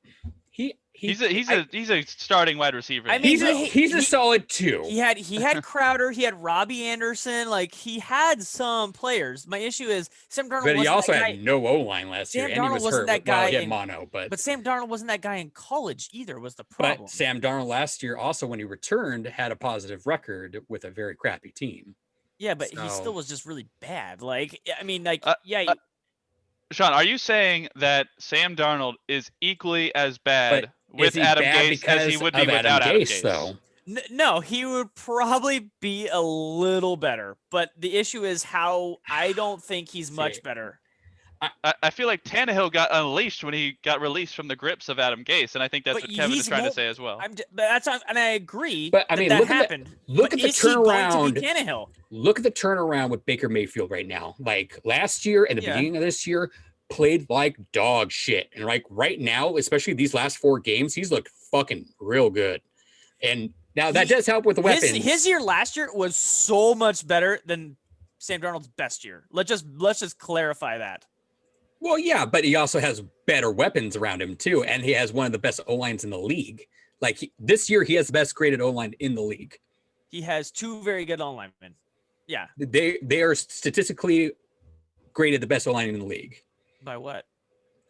He's a starting wide receiver. I mean, he's a solid 2. He had Crowder, he had Robbie Anderson, like, he had some players. My issue is Sam Darnold. But he also had no O-line last year, and he was hurt. Well, he had mono, but Sam Darnold wasn't that guy in college either. Was the but problem? Sam Darnold last year also, when he returned, had a positive record with a very crappy team. Yeah, but he still was just really bad. Like, I mean, like, Sean, are you saying that Sam Darnold is equally as bad with Adam Gase as he would be without Adam Gase? Though? No, he would probably be a little better. But the issue is how I don't think he's much better. I feel like Tannehill got unleashed when he got released from the grips of Adam Gase, and I think that's what Kevin is trying to say as well. And I agree. But I mean, that happened. Look at the turnaround. Tannehill? Look at the turnaround with Baker Mayfield right now. Like, last year and the beginning of this year, played like dog shit, and like right now, especially these last 4 games, he's looked fucking real good. And now that does help with the weapons. His year last year was so much better than Sam Darnold's best year. Let's just clarify that. Well, yeah, but he also has better weapons around him too, and he has one of the best O-lines in the league. Like, this year, he has the best graded O-line in the league. He has 2 very good O-linemen. Yeah, they are statistically graded the best O-line in the league. By what?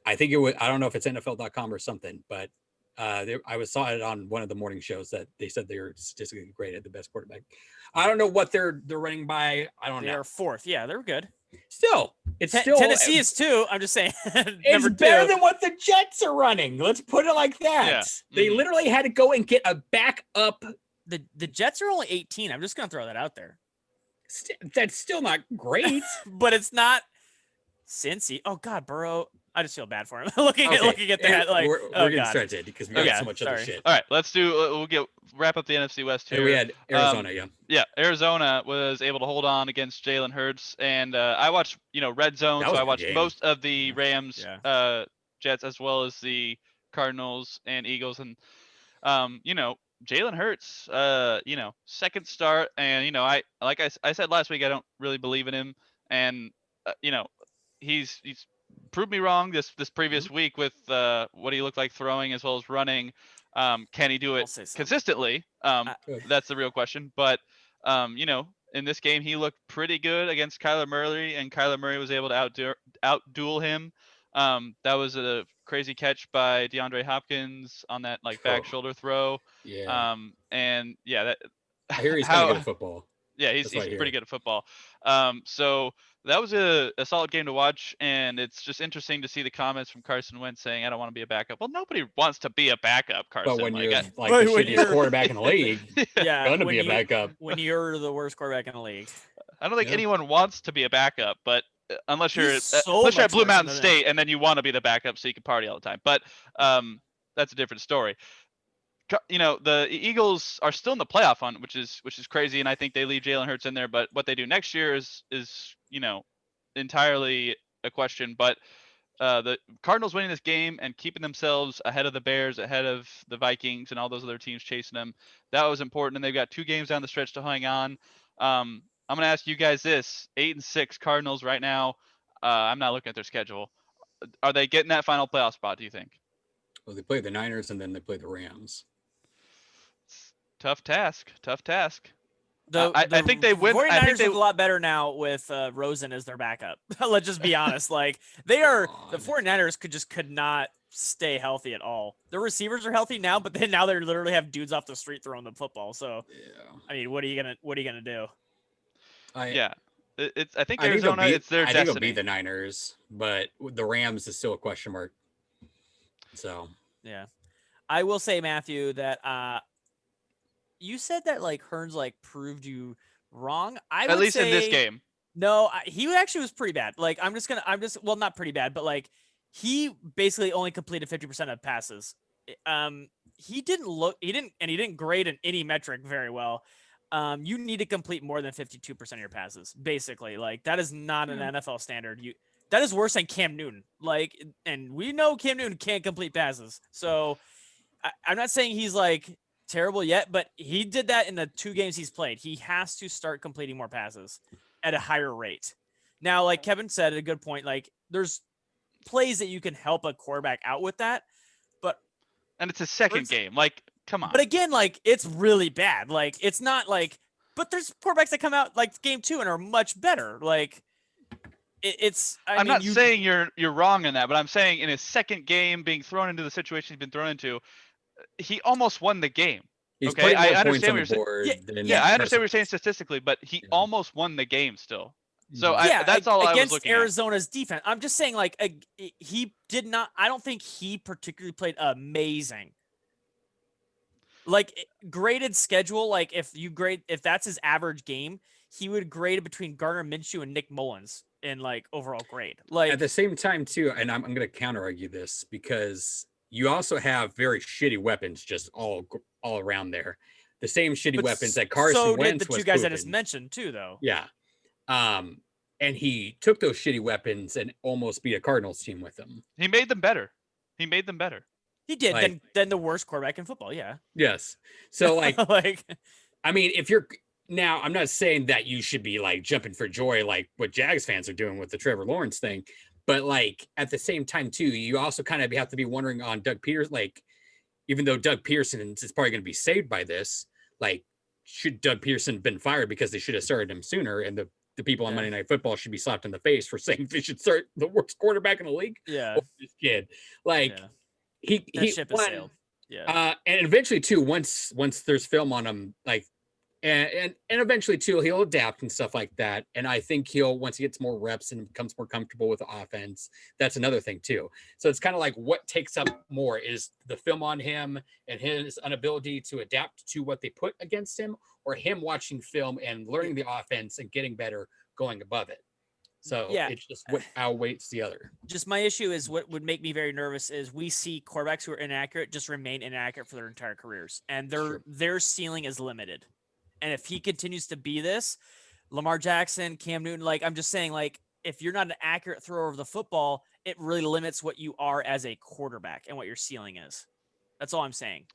I think it was. I don't know if it's NFL.com or something, but I saw it on one of the morning shows that they said they were statistically graded the best quarterback. I don't know what they're running by. I don't know. They're 4th. Yeah, they're good. Still, it's still Tennessee is 2. I'm just saying. It's better than what the Jets are running. Let's put it like that. Yeah. They literally had to go and get a backup. The Jets are only 18. I'm just gonna throw that out there. That's still not great, but it's not Cincy. Oh God, Burrow. I just feel bad for him. looking at that, like, we're getting started because we got so much other shit. All right, we'll wrap up the NFC West here. And we had Arizona, Yeah, Arizona was able to hold on against Jalen Hurts, and I watched, Red Zone, so I watched most of the Rams, Jets, as well as the Cardinals and Eagles, and Jalen Hurts, second start, and I said last week, I don't really believe in him, and he's proved me wrong this previous week with what he looked like throwing as well as running. Can he do it consistently? That's the real question. But in this game, he looked pretty good against Kyler Murray, and Kyler Murray was able to outduel him. That was a crazy catch by DeAndre Hopkins on that back shoulder throw. Yeah. And yeah, I hear he's kind of good at football. Yeah, he's pretty good at football. So that was a solid game to watch, and it's just interesting to see the comments from Carson Wentz saying, "I don't want to be a backup." Well, nobody wants to be a backup, Carson. But when you're the shittiest quarterback in the league, going to be a backup. When you're the worst quarterback in the league, I don't think anyone wants to be a backup, but unless you're at Blue Mountain State, and then you want to be the backup so you can party all the time. But that's a different story. The Eagles are still in the playoff hunt, which is crazy, and I think they leave Jalen Hurts in there. But what they do next year is entirely a question. But the Cardinals winning this game and keeping themselves ahead of the Bears, ahead of the Vikings, and all those other teams chasing them, that was important. And they've got 2 games down the stretch to hang on. I'm going to ask you guys this: 8-6 Cardinals right now. I'm not looking at their schedule. Are they getting that final playoff spot, do you think? Well, they play the Niners and then they play the Rams. Tough task. I think they win. 49ers I think they look a lot better now with Rosen as their backup. Let's just be honest. They are the 49ers could not stay healthy at all. Their receivers are healthy now, but now they literally have dudes off the street throwing the football. So I mean, what are you gonna do? I think Arizona, it's their destiny. I think it'll be the Niners, but the Rams is still a question mark So Yeah. I will say, Matthew, that you said that like Hearns like proved you wrong. I At would least in this say game. no. He actually was pretty bad. Like well, not pretty bad, but like he basically only completed 50% of passes. He didn't grade in any metric very well. You need to complete more than 52% of your passes. Basically, like that is not an NFL standard. That is worse than Cam Newton. Like, and we know Cam Newton can't complete passes. So I'm not saying he's like terrible yet, but he did that in the 2 games he's played. He has to start completing more passes at a higher rate. Now, like Kevin said, a good point. Like, there's plays that you can help a quarterback out with that, but And it's his second game. Like, come on. But again, like it's really bad. Like it's not like, but there's quarterbacks that come out like game 2 and are much better. Like it's. I'm not saying you're wrong in that, but I'm saying in his second game, being thrown into the situation he's been thrown into, he almost won the game. he's Okay, putting I more points understand on what the you're board. saying. Than Yeah, I understand what Carson you're saying Wentz. statistically, but he Yeah. almost won the game still. So Mhm. that's all I was against looking at. Arizona's defense. I'm just saying, like he did not. I don't think he particularly played amazing. Like graded schedule, like if that's his average game, he would grade it between Gardner Minshew and Nick Mullins in like overall grade. Like At the same time, too, and I'm going to counter argue this because you also have very shitty weapons just all around there. The same shitty but weapons that Carson so Wentz did the was two guys I just pooping. mentioned too, though. Yeah. And he took those shitty weapons and almost beat a Cardinals team with them. He made them better. He made them better. He did. Like- Then the worst quarterback in football. Yeah. Yes. So like, like I mean, if you're now, I'm not saying that you should be like jumping for joy like what Jags fans are doing with the Trevor Lawrence thing, but like at the same time too, you also kind of have to be wondering on Doug Peterson. Like, even though Doug Pearson is probably going to be saved by this, like, should Doug Pearson have been fired because they should have started him sooner, and the people on Yeah. Monday Night Football should be slapped in the face for saying they should start the worst quarterback in the league? yeah, Over this kid, like yeah. he That ship has won, sailed. Yeah. and eventually too, once there's film on him, like, and eventually too, he'll adapt and stuff like that. And I think he'll, once he gets more reps and becomes more comfortable with the offense, that's another thing too. So it's kind of like what takes up more is the film on him and his inability to adapt to what they put against him, or him watching film and learning the offense and getting better, going above it. So Yeah. it's just what outweighs the other. Just my issue is what would make me very nervous is we see quarterbacks who are inaccurate just remain inaccurate for their entire careers, and their ceiling is limited. And if he continues to be this, Lamar Jackson, Cam Newton, like I'm just saying, like if you're not an accurate thrower of the football, it really limits what you are as a quarterback and what your ceiling is. That's all I'm saying.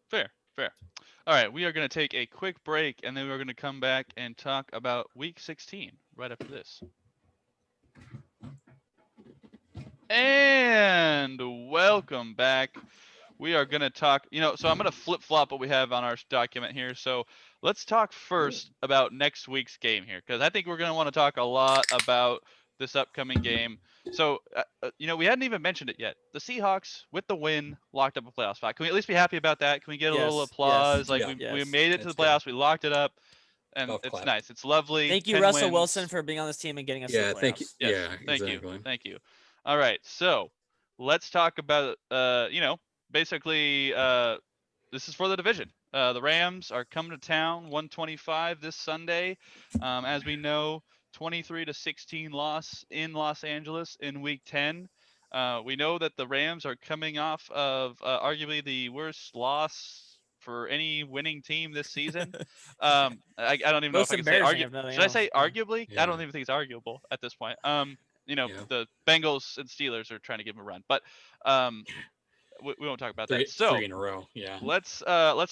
Fair. All right, we are going to take a quick break, and then we're going to come back and talk about Week 16 right after this. And welcome back. We are going to talk, so I'm going to flip-flop what we have on our document here. So let's talk first about next week's game here, because I think we're going to want to talk a lot about this upcoming game. So, we hadn't even mentioned it yet. The Seahawks, with the win, locked up a playoff spot. Can we at least be happy about that? Can we get a little Yes, applause? yes, Like, yeah, we yes. made it to the That's good. playoffs. We locked it up, and Golf it's clap. nice. It's lovely. Thank you, 10 Russell wins. Wilson, for being on this team and getting us to Yeah, the playoffs. thank you. Yes, Yeah, exactly. Thank you. All right, so let's talk about, basically, this is for the division. The Rams are coming to town, 125 this Sunday. As we know, 23-16 loss in Los Angeles in Week 10. We know that the Rams are coming off of arguably the worst loss for any winning team this season. I don't even know Most if I can say embarrassing, if nothing Should I else. say arguably? I don't Yeah. even think it's arguable at this point. Yeah. The Bengals and Steelers are trying to give him a run, but we won't talk about Three that. So in a row. Yeah. let's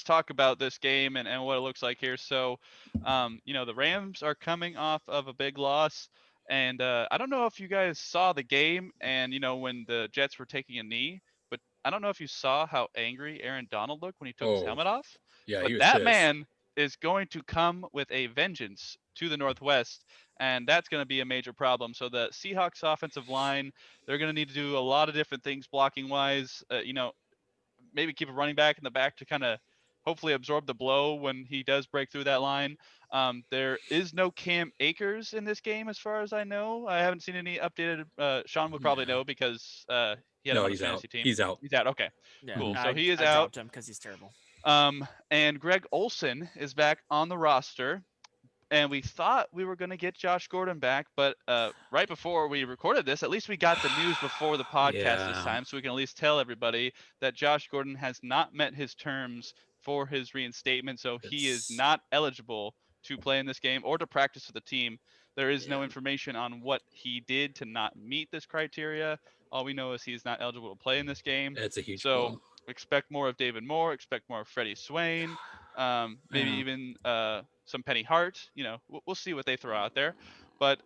talk about this game and what it looks like here. So, the Rams are coming off of a big loss, and I don't know if you guys saw the game and when the Jets were taking a knee, but I don't know if you saw how angry Aaron Donald looked when he took his helmet off. Yeah, But he was that pissed. man is going to come with a vengeance to the Northwest, and that's going to be a major problem. So the Seahawks offensive line, they're going to need to do a lot of different things blocking wise. Maybe keep a running back in the back to kind of hopefully absorb the blow when he does break through that line. There is no Cam Akers in this game as far as I know. I haven't seen any updated. Sean would probably know because He had No, him on he's his out. fantasy team. He's out. He's out. Okay. Yeah, Cool. Mhm. So he is I out. dropped him because he's terrible. And Greg Olson is back on the roster. And we thought we were going to get Josh Gordon back, but right before we recorded this, at least we got the news before the podcast this Yeah. time, so we can at least tell everybody that Josh Gordon has not met his terms for his reinstatement, so he is It's- not eligible to play in this game or to practice for the team. There is no Yeah. information on what he did to not meet this criteria. All we know is he's not eligible to play in this game. It's a huge So blow. expect more of David Moore, expect more of Freddie Swain, maybe Yeah. even some Penny Hart. You know, we'll see what they throw out there. But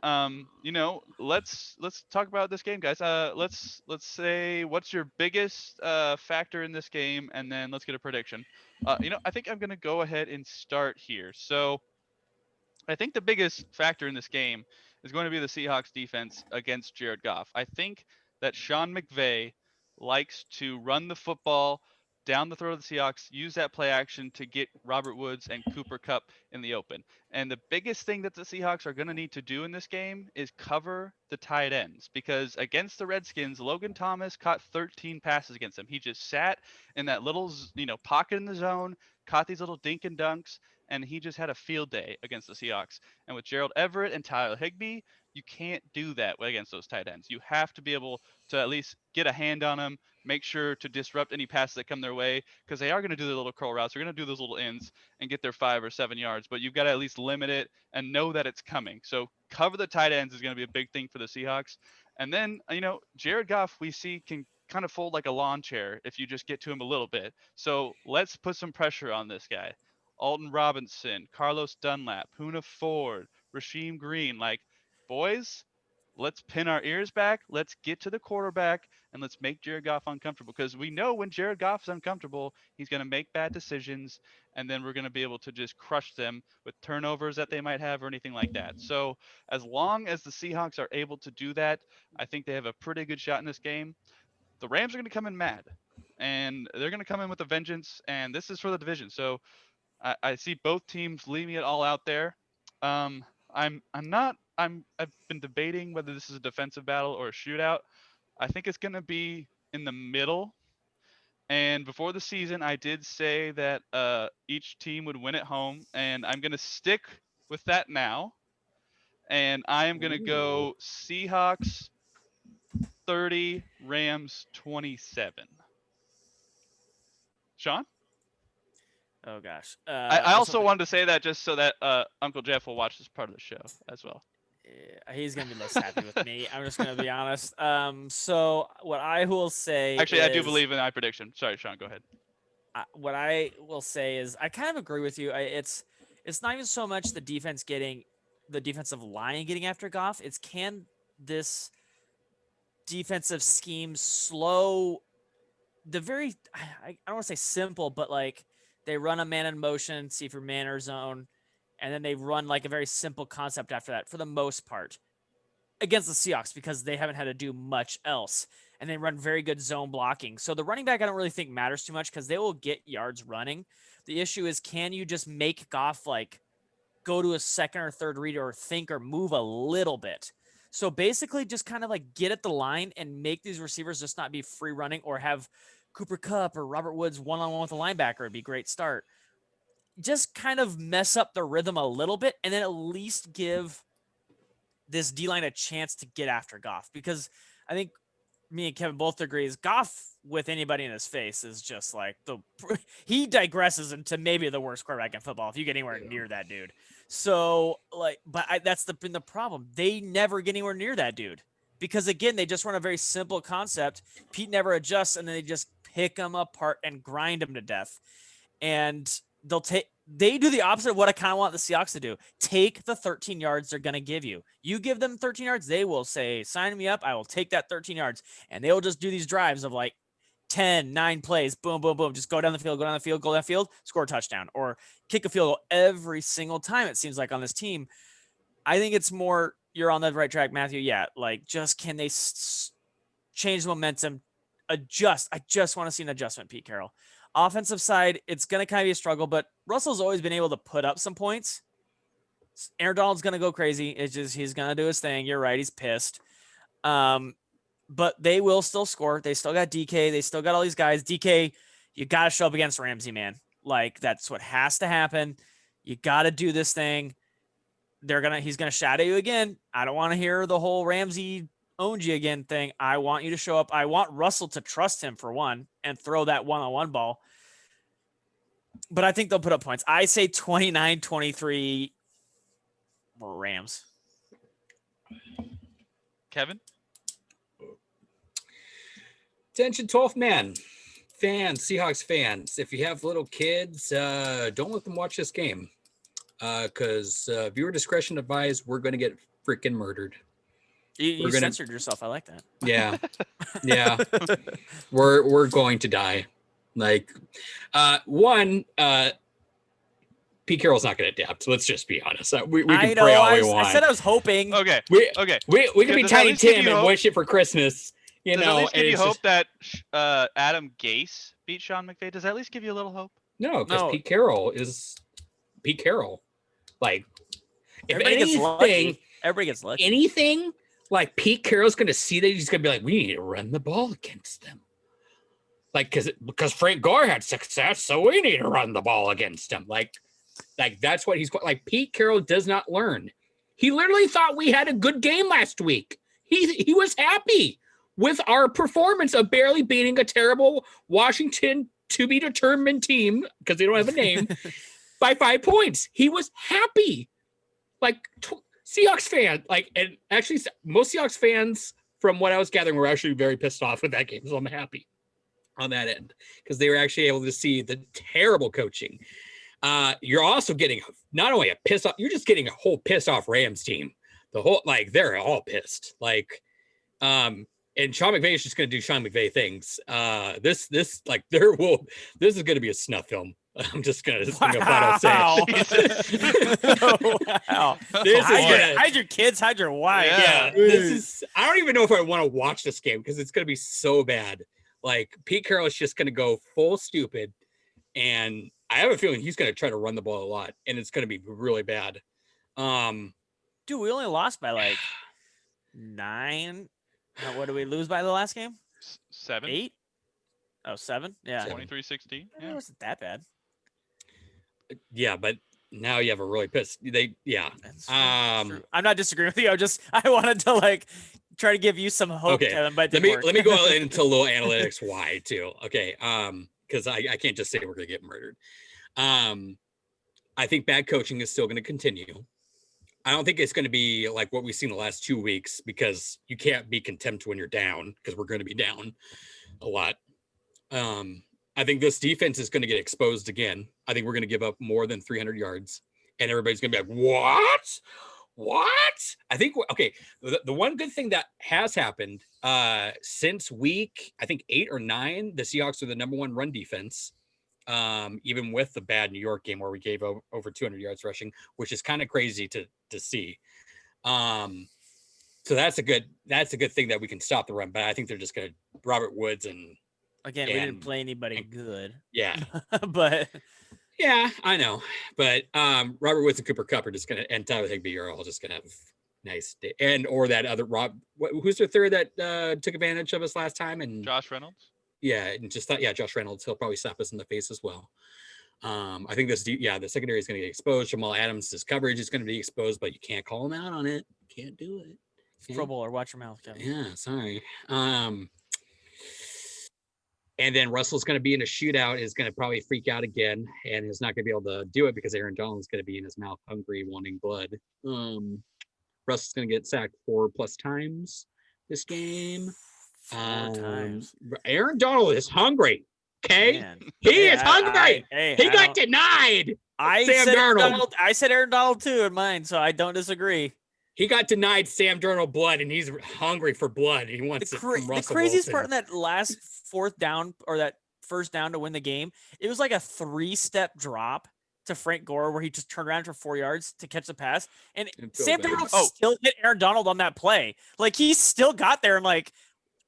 you know, let's talk about this game, guys. Let's say what's your biggest factor in this game, and then let's get a prediction. You know, I think I'm gonna go ahead and start here. So I think the biggest factor in this game is going to be the Seahawks defense against Jared Goff. I think that Sean McVay likes to run the football down the throat of the Seahawks, use that play action to get Robert Woods and Cooper Kupp in the open. And the biggest thing that the Seahawks are going to need to do in this game is cover the tight ends, because against the Redskins, Logan Thomas caught 13 passes against them. He just sat in that little, pocket in the zone, caught these little dink and dunks, and he just had a field day against the Seahawks. And with Gerald Everett and Tyler Higbee, you can't do that against those tight ends. You have to be able to at least get a hand on them, make sure to disrupt any passes that come their way, because they are going to do the little curl routes. They're going to do those little ins and get their 5 or 7 yards, but you've got to at least limit it and know that it's coming. So cover the tight ends is going to be a big thing for the Seahawks. And then, Jared Goff, we see, can kind of fold like a lawn chair if you just get to him a little bit. So let's put some pressure on this guy. Alton Robinson, Carlos Dunlap, Poona Ford, Rasheem Green. Like, boys, let's pin our ears back. Let's get to the quarterback and let's make Jared Goff uncomfortable, because we know when Jared Goff is uncomfortable, he's going to make bad decisions, and then we're going to be able to just crush them with turnovers that they might have or anything like that. So as long as the Seahawks are able to do that, I think they have a pretty good shot in this game. The Rams are going to come in mad, and they're going to come in with a vengeance, and this is for the division. So I see both teams leaving it all out there. I've been debating whether this is a defensive battle or a shootout. I think it's going to be in the middle. And before the season, I did say that each team would win at home, and I'm going to stick with that now. And I am going to go Seahawks 30, Rams 27. Sean? Oh gosh. I also wanted to say that just so that Uncle Jeff will watch this part of the show as well. He's gonna be less happy with me. I'm just gonna be honest. So what I will say. Actually, I do believe in my prediction. Sorry, Sean. Go ahead. What I will say is I kind of agree with you. It's not even so much the defense getting the defensive line getting after Goff. It's can this defensive scheme slow the very I don't want to say simple, but like they run a man in motion, see for man or zone, and then they run like a very simple concept after that for the most part against the Seahawks, because they haven't had to do much else. And they run very good zone blocking. So the running back I don't really think matters too much because they will get yards running. The issue is, can you just make Goff like go to a second or third read or think or move a little bit? So basically just kind of like get at the line and make these receivers just not be free running, or have Cooper Kupp or Robert Woods one-on-one with a linebacker. It'd be a great start. Just kind of mess up the rhythm a little bit, and then at least give this D-line a chance to get after Goff, because I think me and Kevin both agree is Goff with anybody in his face is just like he digresses into maybe the worst quarterback in football if you get anywhere near that dude. So that's been the problem. They never get anywhere near that dude, because again, they just run a very simple concept. Pete never adjusts, and then they just pick them apart and grind them to death. And they do the opposite of what I kind of want the Seahawks to do. Take the 13 yards they're going to give you. You give them 13 yards, they will say, sign me up. I will take that 13 yards. And they will just do these drives of like 9 plays, boom, boom, boom. Just go down the field, score a touchdown, or kick a field goal every single time, it seems like, on this team. I think it's more, you're on the right track, Matthew. Yeah, like just can they change the momentum, adjust? I just want to see an adjustment, Pete Carroll. Offensive side, it's going to kind of be a struggle, but Russell's always been able to put up some points. Aaron Donald's going to go crazy. It's just he's going to do his thing. You're right. He's pissed. But but they will still score. They still got DK. They still got all these guys. DK, you got to show up against Ramsey, man. Like, that's what has to happen. You got to do this thing. He's going to shadow you again. I don't want to hear the whole Ramsey owns you again thing. I want you to show up. I want Russell to trust him for one and throw that one-on-one ball. But I think they'll put up points. I say 29-23 Rams. Kevin? Attention, 12th man. Fans, Seahawks fans. If you have little kids, don't let them watch this game. Because viewer discretion advised, we're going to get freaking murdered. You censored yourself. I like that. Yeah. Yeah. We're going to die. Like, Pete Carroll's not going to adapt. Let's just be honest. We can pray all we want. I said I was hoping. Okay. We can be Tiny Tim and wish it for Christmas. You does know, at least give you hope just... that Adam Gase beat Sean McVay? Does that at least give you a little hope? No, because Pete Carroll is Pete Carroll. Like, if everybody gets lucky. Anything like Pete Carroll's going to see that, he's going to be like, we need to run the ball against them. Like, because Frank Gore had success, so we need to run the ball against him. Like that's what he's like. Pete Carroll does not learn. He literally thought we had a good game last week. He was happy with our performance of barely beating a terrible Washington to be determined team, because they don't have a name, by 5 points. He was happy. Like, Seahawks fan, and actually most Seahawks fans, from what I was gathering, were actually very pissed off with that game. So I'm happy on that end, because they were actually able to see the terrible coaching. You're also getting not only a piss off, you're just getting a whole pissed off Rams team. The whole, they're all pissed. And Sean McVay is just going to do Sean McVay things. This is going to be a snuff film. I'm just going to flat out say it. Wow. Hide your kids, hide your wife. Yeah. I don't even know if I want to watch this game, because it's going to be so bad. Like, Pete Carroll is just going to go full stupid. And I have a feeling he's going to try to run the ball a lot, and it's going to be really bad. Dude, we only lost by 9. What did we lose by the last game? 7. 8? Oh, 7? Yeah. 23-16. Yeah. It wasn't that bad. Yeah, but now you have a really pissed. That's true. I'm not disagreeing with you. I wanted to try to give you some hope, okay. Kevin, but let me go into a little analytics why too. Okay. Because I can't just say we're gonna get murdered. I think bad coaching is still gonna continue. I don't think it's going to be like what we've seen the last 2 weeks, because you can't be contempt when you're down, because we're going to be down a lot. I think this defense is going to get exposed again. I think we're going to give up more than 300 yards, and everybody's going to be like, what? I think, okay, the one good thing that has happened since week, I think 8 or 9, the Seahawks are the number 1 run defense. Even with the bad New York game where we gave over 200 yards rushing, which is kind of crazy to see. So that's a good thing that we can stop the run, but I think they're just going to Robert Woods and we didn't play anybody good. Yeah. But yeah, I know. But Robert Woods and Cooper Kupp are just going to, and Tyler Higbee are all just going to have nice day. And or that other who's the third that took advantage of us last time? And Josh Reynolds. Yeah, and just thought, Josh Reynolds, he'll probably slap us in the face as well. I think the secondary is going to get exposed. Jamal Adams, his coverage is going to be exposed, but you can't call him out on it. Can't do it. Pro Bowler, watch your mouth, Kevin. Yeah, sorry. And then Russell's going to be in a shootout, is going to probably freak out again, and is not going to be able to do it because Aaron Donald's going to be in his mouth, hungry, wanting blood. Russell's going to get sacked 4+ times this game. 4 times. Aaron Donald is hungry. Okay, Man. he is hungry. He got denied. I said Aaron Donald too in mine, so I don't disagree. He got denied Sam Darnold blood, and he's hungry for blood. He wants it from Russell The craziest Wilson. part in that last 4th down, or that first down to win the game, it was like a 3-step drop to Frank Gore where he just turned around for 4 yards to catch the pass, and Sam Darnold still hit Aaron Donald on that play. Like, he still got there in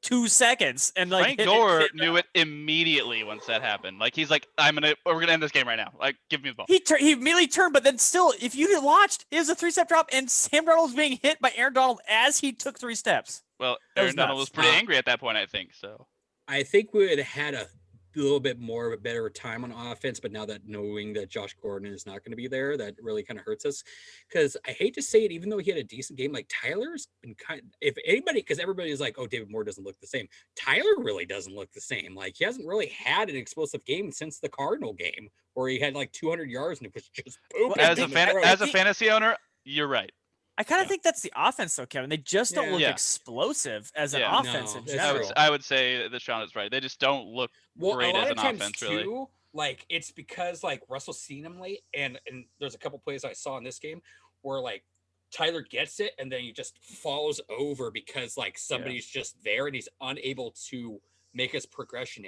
2 seconds, and Frank Gore knew it immediately once that happened. Like, he's like, we're gonna end this game right now. Like, give me the ball. He immediately turned, but then still, if you watched, it was a 3-step drop, and Sam Darnold was being hit by Aaron Donald as he took 3 steps. Well, That was Aaron Donald was nuts. pretty angry at that point, I think. So I think we would have had a little bit more of a better time on offense, but now that knowing that Josh Gordon is not going to be there, that really kind of hurts us. Because I hate to say it, even though he had a decent game, like Tyler's been if anybody, because everybody's like, oh, David Moore doesn't look the same. Tyler really doesn't look the same. Like he hasn't really had an explosive game since the Cardinal game where he had like 200 yards and it was just pooping. as a fantasy owner, you're right. I kind of think that's the offense, though, Kevin. They just don't look Yeah. explosive as an Yeah. offense No, in that's general. true. I would say that Sean is right. They just don't look great a lot as of an times offense, too, really. like it's because like Russell's seen him late, and there's a couple plays I saw in this game where like Tyler gets it and then he just falls over because like somebody's just there and he's unable to make his progression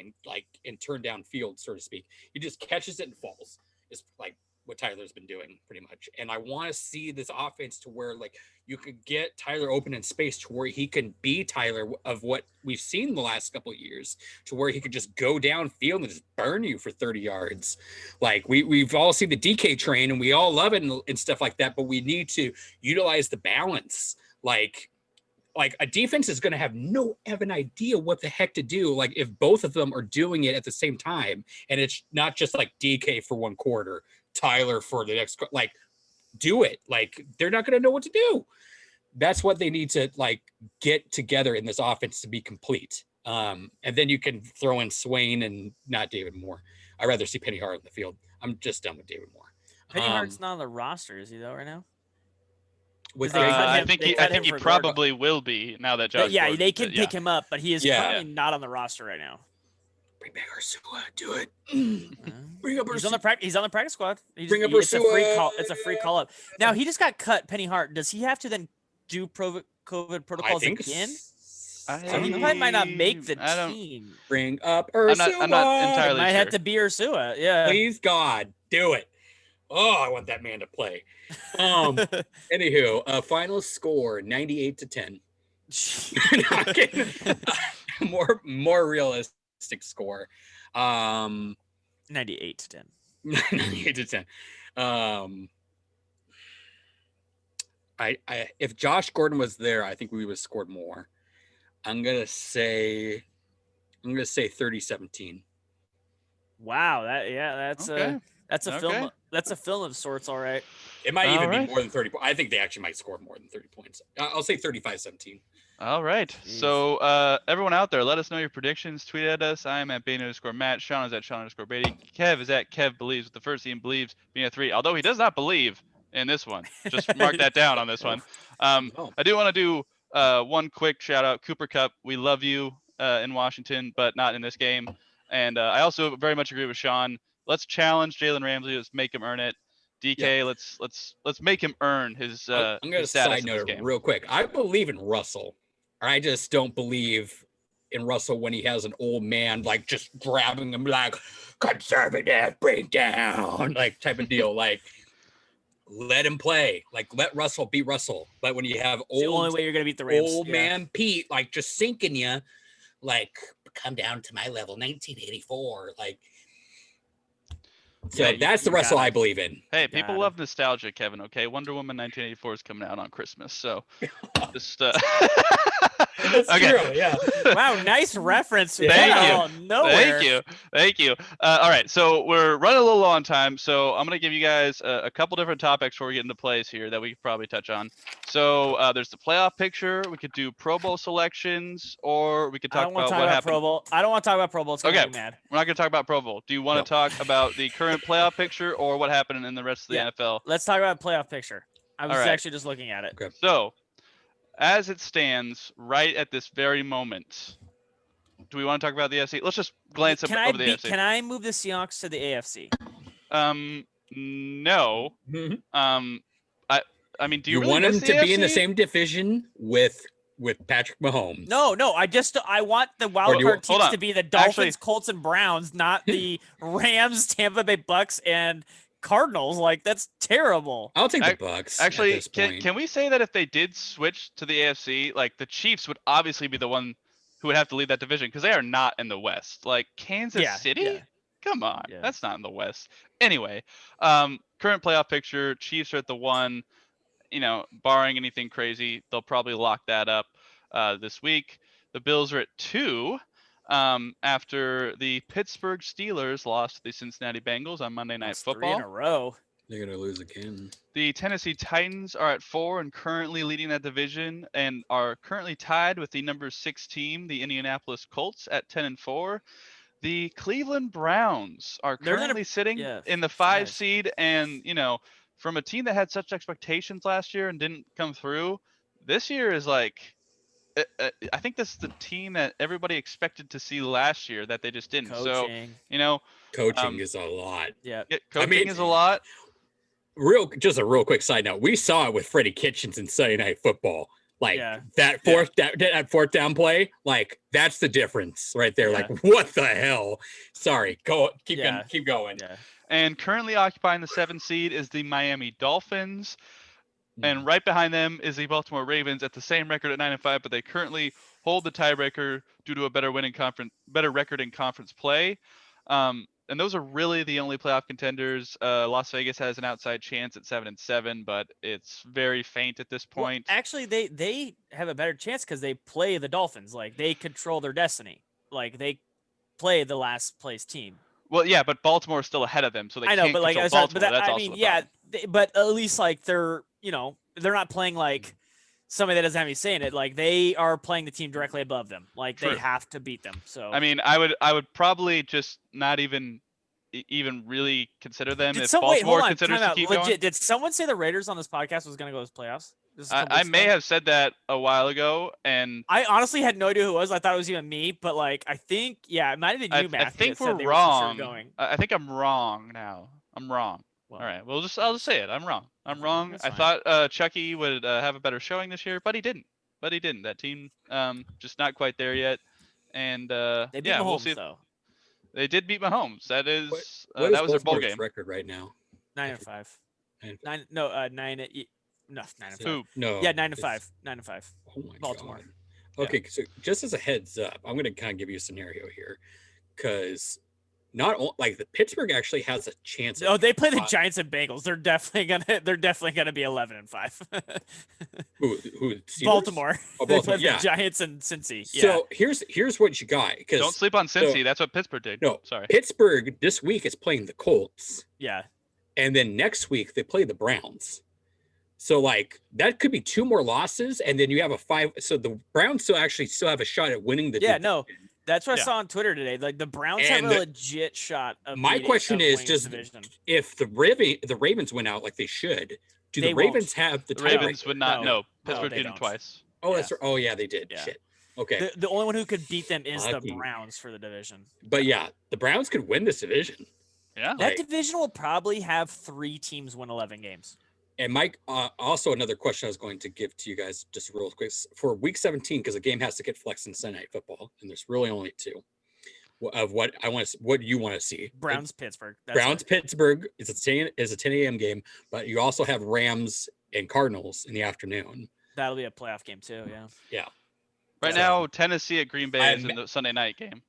and turn down field, so to speak. He just catches it and falls. Is like what Tyler's been doing pretty much. And I want to see this offense to where like you could get Tyler open in space to where he can be Tyler of what we've seen the last couple of years, to where he could just go downfield and just burn you for 30 yards. Like we've all seen the DK train and we all love it and stuff like that, but we need to utilize the balance. Like a defense is going to have no even idea what the heck to do. Like if both of them are doing it at the same time, and it's not just like DK for one quarter, Tyler for the next, like do it. Like they're not going to know what to do. That's what they need to like get together in this offense to be complete. And then you can throw in Swain and not David Moore. I'd rather see Penny Hart in the field. I'm just done with David Moore. Penny Hart's not on the roster, is he though, right now? I think he probably will be now that Josh. Yeah, Gordon, they can pick him up, but he is currently not on the roster right now. Bring back Ursula. Do it. Bring up Ursula. He's on the practice squad. Bring up it's Ursula. a free call. It's a free call up. Now he just got cut. Penny Hart. Does he have to then do COVID protocols again? So he probably might not make the team. Bring up Ursula. I'm not entirely might sure. have to be Ursula. Yeah. Please God, do it. Oh, I want that man to play. Anywho, final score 98-10. Not kidding. More realistic score. 98-10. 98-10. I if Josh Gordon was there, I think we would have scored more. I'm gonna say 30-17. Wow, that's okay. That's a film. That's a film of sorts, all right. It might even be more than 30 points. I think they actually might score more than 30 points. I'll say 35-17. All right. Jeez. So everyone out there, let us know your predictions. Tweet at us. I am at Bain_Matt. Sean is at Sean_Beatty. Kev is at Kev Believes with the first team believes being a 3. Although he does not believe in this one. Just mark that down on this one. I do want to do one quick shout out. Cooper Kupp, we love you in Washington, but not in this game. And I also very much agree with Sean. Let's challenge Jalen Ramsey. Let's make him earn it. DK, let's make him earn his. I'm going to side note real quick. I believe in Russell. I just don't believe in Russell when he has an old man like just grabbing him like conservative breakdown like type of deal. Like let him play. Like let Russell be Russell. But when you have the only way you're going to beat the Rams, old man Pete like just sinking you, like come down to my level, 1984, like. So that's the Russell I believe in. Hey, people love nostalgia, Kevin. Okay, Wonder Woman 1984 is coming out on Christmas, so just. That's true, yeah. Wow, nice reference. Thank you. Nowhere. Thank you. All right, so we're running a little low on time, so I'm gonna give you guys a couple different topics before we get into plays here that we could probably touch on. So there's the playoff picture. We could do Pro Bowl selections, or we could talk about what happened. Pro Bowl. I don't want to talk about Pro Bowl. It's gonna make me mad. We're not gonna talk about Pro Bowl. Do you want to talk about the current playoff picture or what happened in the rest of the NFL? Let's talk about playoff picture. I was actually just looking at it. Okay. So, as it stands right at this very moment, do we want to talk about the AFC? Let's just glance over the AFC. Can I move the Seahawks to the AFC? No. I mean, do you really want them to AFC? be in the same division with Patrick Mahomes? No. I want the wild card teams to be the Dolphins, Colts, and Browns, not the Rams, Tampa Bay Bucks, and Cardinals. Like that's terrible. I'll take the Bucks. Actually, can we say that if they did switch to the AFC, like the Chiefs would obviously be the one who would have to lead that division because they are not in the West. Like Kansas City, come on, that's not in the West. Anyway, current playoff picture: Chiefs are at the 1. You know, barring anything crazy, they'll probably lock that up. this week. The Bills are at 2 after the Pittsburgh Steelers lost to the Cincinnati Bengals on Monday Night That's 3 in Football. a row. They're gonna lose again. The Tennessee Titans are at 4 and currently leading that division, and are currently tied with the number 6 team, the Indianapolis Colts, at 10 and 4. The Cleveland Browns are They're currently sitting yeah, in the 5 5. seed, and from a team that had such expectations last year and didn't come through, this year is like, I think this is the team that everybody expected to see last year that they just didn't. Coaching. So, Coaching is a lot. Yeah. coaching is a lot. Just a real quick side note. We saw it with Freddie Kitchens in Sunday Night Football. Like Yeah. that fourth down play, like that's the difference right there. Yeah. Like what the hell? Sorry, keep going. Yeah. And currently occupying the 7th seed is the Miami Dolphins. And right behind them is the Baltimore Ravens at the same record at 9 and 5, but they currently hold the tiebreaker due to a better record in conference play. And those are really the only playoff contenders. Las Vegas has an outside chance at 7 and 7, but it's very faint at this point. Well, actually, they have a better chance because they play the Dolphins. Like they control their destiny. Like they play the last place team. Well, yeah, but Baltimore is still ahead of them, so they I know, can't but like control Baltimore. That's I also mean, the yeah, problem. but at least like they're not playing like somebody that doesn't have any say in it. Like they are playing the team directly above them. Like True. they have to beat them. So I mean, I would probably just not even really consider them if wait, hold Baltimore on, considers time to out. keep Legit, going. did someone say the Raiders on this podcast was going to go to the playoffs? I may have said that a while ago, and I honestly had no idea who it was. I thought it was even me, but like I think, yeah, it might have been you, Matthew. I think that said we're they were for sure wrong. going. I think I'm wrong now. I'm wrong. Well, All right. I'll just say it. I'm wrong. I'm wrong. That's I fine. thought Chucky would have a better showing this year, but he didn't. That team just not quite there yet. And They beat yeah, Mahomes, we'll see. though. They did beat Mahomes. That is What that is was their bowl Baltimore's game. record right now? 9 and 5. 9 No, 9 and no, 9 and 5. Who? No. Yeah, 9 and it's- 5. 9 and 5. Oh my Baltimore. God. Okay, so just as a heads up, I'm going to kind of give you a scenario here, because like the Pittsburgh actually has a chance. Oh, they play the Giants and Bengals. They're definitely gonna be 11 and 5. Who Steelers? Baltimore. Oh, They Baltimore. play Yeah. the Giants and Cincy. Yeah. So here's what you got. Because Don't sleep on Cincy. That's what Pittsburgh did. No, Sorry. Pittsburgh this week is playing the Colts, Yeah. and then next week they play the Browns. So like that could be 2 more losses, and then you have a 5. So the Browns still have a shot at winning the Yeah, division. no. That's what Yeah. I saw on Twitter today. Like the Browns have And a legit shot of my beating- question of is winning just this division. if the Ravens went out like they should, do They the won't. Ravens have the The tiebreaker? Ravens would not. No. No, No, Pittsburgh they did it don't. twice. Oh, that's right. Oh, yeah, they did. Yeah. Shit. Okay, The only one who could beat them is the Lucky. Browns for the division. but yeah, the Browns could win this division. Yeah. That Like- division will probably have 3 teams win 11 games. And Mike, also another question I was going to give to you guys just real quick for Week 17, because the game has to get flexed in Sunday Night Football, and there's really only 2 of what I want to, what you want to see. Browns Pittsburgh. That's Browns it. Pittsburgh is a 10 a.m. game, but you also have Rams and Cardinals in the afternoon. That'll be a playoff game too. Yeah. Right So- now, Tennessee at Green Bay is I'm- in the Sunday night game.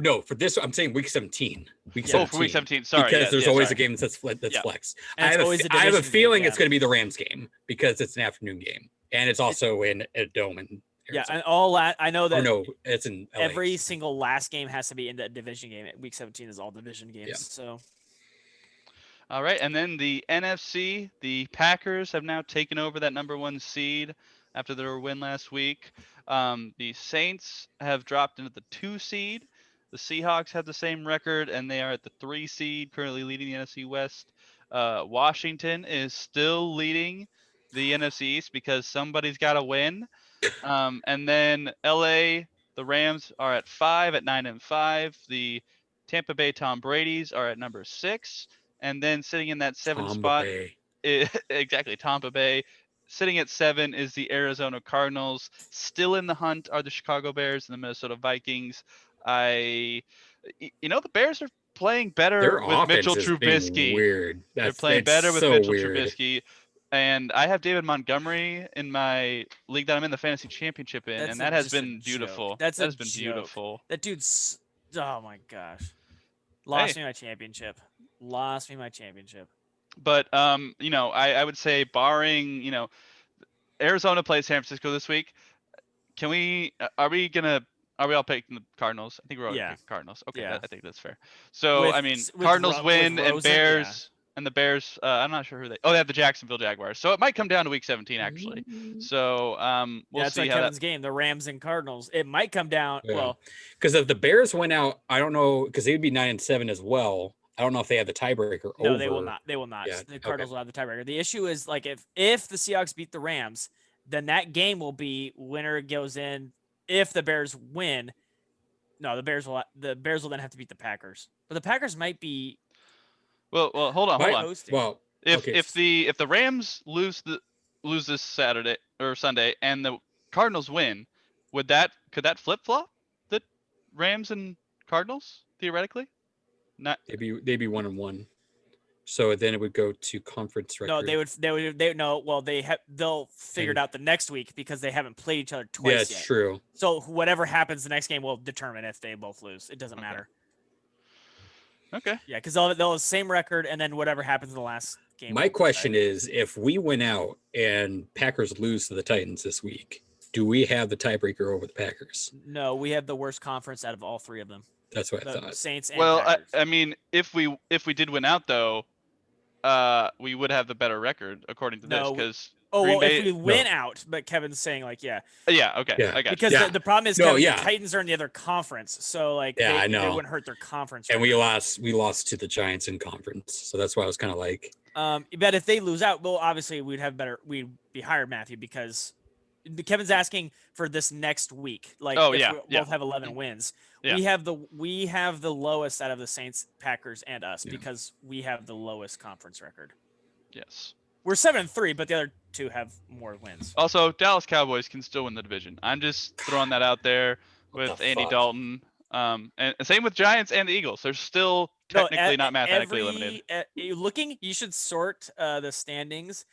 No, for this I'm saying Week 17. Week Yeah. Oh, for week 17. Sorry. because yeah, there's yeah, always sorry. a game that's Yeah. flexed. And I it's have, always I have a division game, feeling it's yeah. going to be the Rams game because it's an afternoon game, and it's also in a dome in Yeah, Arizona. and I know Or that no, it's in LA. every single last game has to be in that division game. Week 17 is all division games. Yeah. So All right, and then the NFC, the Packers have now taken over that number 1 seed after their win last week. The Saints have dropped into the 2 seed. The Seahawks have the same record, and they are at the 3 seed, currently leading the NFC West. Washington is still leading the NFC East because somebody's got to win. And then LA, the Rams are at 5 at 9 and 5. The Tampa Bay Tom Brady's are at number 6. And then sitting in that 7th Tampa spot, Bay. exactly, Tampa Bay. Sitting at 7 is the Arizona Cardinals. Still in the hunt are the Chicago Bears and the Minnesota Vikings. The Bears are playing better Their with Mitchell offense is being Trubisky. weird. They're playing it's better with so Mitchell weird. Trubisky. And I have David Montgomery in my league that I'm in the fantasy championship in, That's and that has just a been joke. beautiful. That has been joke. beautiful. that dude's oh my gosh, lost me my championship. Lost me my championship. But I would say barring, Arizona plays San Francisco this week. can we? Are we gonna? Are we all picking the Cardinals? I think we're all gonna Yeah. pick Cardinals. Okay, Yeah. I think that's fair. So With- I mean, with Cardinals with win and Rosen, yeah. Bears. And the Bears, I'm not sure who they. Oh, they have the Jacksonville Jaguars. So it might come down to Week 17 actually. So we'll That's see like how Kevin's game, the Rams and Cardinals. It might come down. Yeah. Well, Because if the Bears went out, I don't know, because they would be 9-7 as well. I don't know if they have the tiebreaker no, over. they will not. They will not. Yeah, The Cardinals will have the tiebreaker. The issue is like if the Seahawks beat the Rams, then that game will be winner goes in. If the Bears win, no, the Bears will then have to beat the Packers. But the Packers might be Well, hold on. hosting. Well, If okay. if the Rams lose this Saturday or Sunday and the Cardinals win, could that flip flop the Rams and Cardinals theoretically? Not they'd be 1-1. So then it would go to conference record. No, they'll figure it out the next week because they haven't played each other twice Yeah, yet. it's true. So whatever happens the next game will determine if they both lose. It doesn't matter. okay. Yeah, because they'll have the same record, and then whatever happens in the last game. My question is, if we win out and Packers lose to the Titans this week, do we have the tiebreaker over the Packers? No, we have the worst conference out of all three of them. That's what I The thought. Saints and Well, Packers. I mean, if we did win out though, we would have the better record according to this No, because if we win out, but Kevin's saying like, yeah, okay, Yeah. I got because Yeah. the problem is No, Kevin, yeah. the Titans are in the other conference, so like, Yeah, I they know. wouldn't hurt their conference. And record. we lost to the Giants in conference. So that's why I was kind of like, But if they lose out, well, obviously we'd be higher, Matthew, because Kevin's asking for this next week. Like, Oh, if yeah, we yeah. both have 11 wins. Yeah. We have the lowest out of the Saints, Packers, and us Yeah. because we have the lowest conference record. yes. We're 7-3, but the other two have more wins. Also, Dallas Cowboys can still win the division. I'm just throwing that out there What with the Andy fuck? Dalton. And same with Giants and the Eagles. They're still technically not mathematically eliminated. You should sort the standings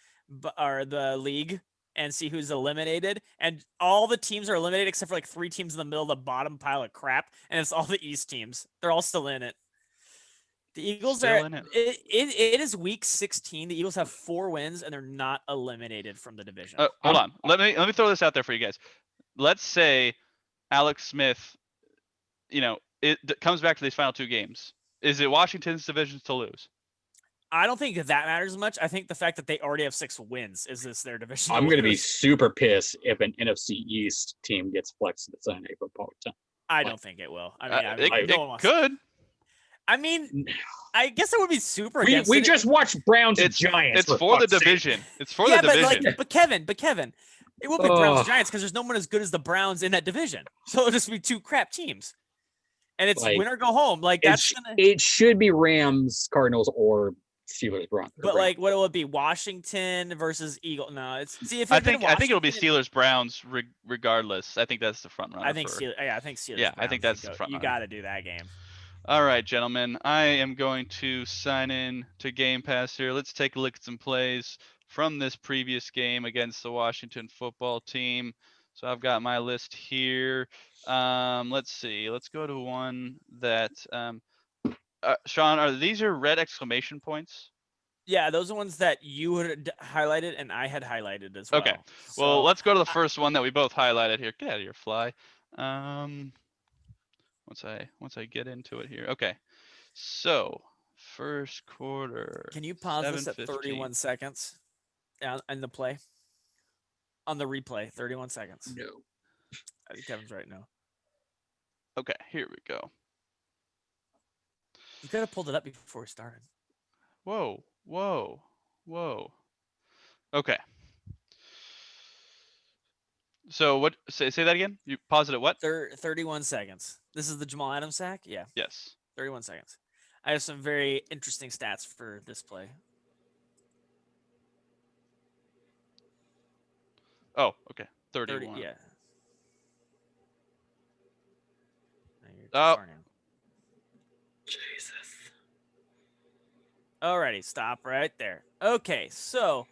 or the league and see who's eliminated. And all the teams are eliminated except for like 3 teams in the middle of the bottom pile of crap. And it's all the East teams. They're all still in it. The Eagles Still in it. It is week 16. The Eagles have 4 wins and they're not eliminated from the division. Hold on. Let me throw this out there for you guys. Let's say Alex Smith, comes back to these final 2 games. Is it Washington's division to lose? I don't think that matters as much. I think the fact that they already have 6 wins is this their division. I'm going to be super pissed if an NFC East team gets flexed to the Sunday Night Football time. I don't think it will. I mean, It no one wants could. I mean, I guess I would be super We against it. just watched Browns and It's Giants. It's for the fuck's sake. division. It's for yeah, the but division. but Kevin, it won't be Browns Ugh. Giants because there's no one as good as the Browns in that division. So it'll just be 2 crap teams, and it's Like, win or go home. Like that's It should be Rams, Cardinals, or Steelers. But like, what will it be? Washington versus Eagle? No, it's if I it's been think it'll be Washington- Steelers Browns regardless. I think that's the front runner. I think Steelers. Yeah, I think Steelers. Yeah, I think Browns, that's the front You runner. got to do that game. All right, gentlemen. I am going to sign in to Game Pass here. Let's take a look at some plays from this previous game against the Washington football team. So I've got my list here. Let's see. Let's go to one that Sean, are these your red exclamation points? Yeah, those are ones that you had highlighted and I had highlighted as well. Okay. Well, let's go to the first one that we both highlighted here. Get out of here, fly. Once I get into it here. Okay. So, first quarter. Can you pause this at 7:15. 31 seconds in the play? On the replay, 31 seconds. No. I think Kevin's right now. Okay, here we go. You could have pulled it up before we started. Whoa. Okay. So what? Say that again. You pause it at what? 31 seconds. This is the Jamal Adams sack? Yeah, Yes. 31 seconds. I have some very interesting stats for this play. Oh, okay. 30, 31. yeah. No, you're too Oh. far now. Jesus. Alrighty, stop right there. Okay, so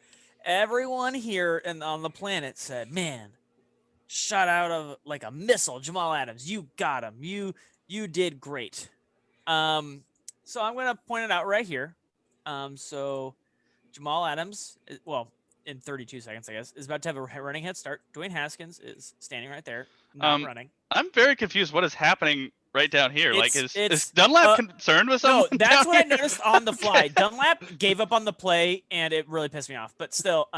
everyone here on the planet said, "Man, shot out of like a missile, Jamal Adams. You got him. You did great." So I'm gonna point it out right here. So Jamal Adams, well, in 32 seconds, I guess, is about to have a running head start. Dwayne Haskins is standing right there, not running. I'm very confused. What is happening right down here? Like, is It's Dunlap concerned with something? No, that's down what I here? noticed on the fly. Okay. Dunlap gave up on the play, and it really pissed me off. But still,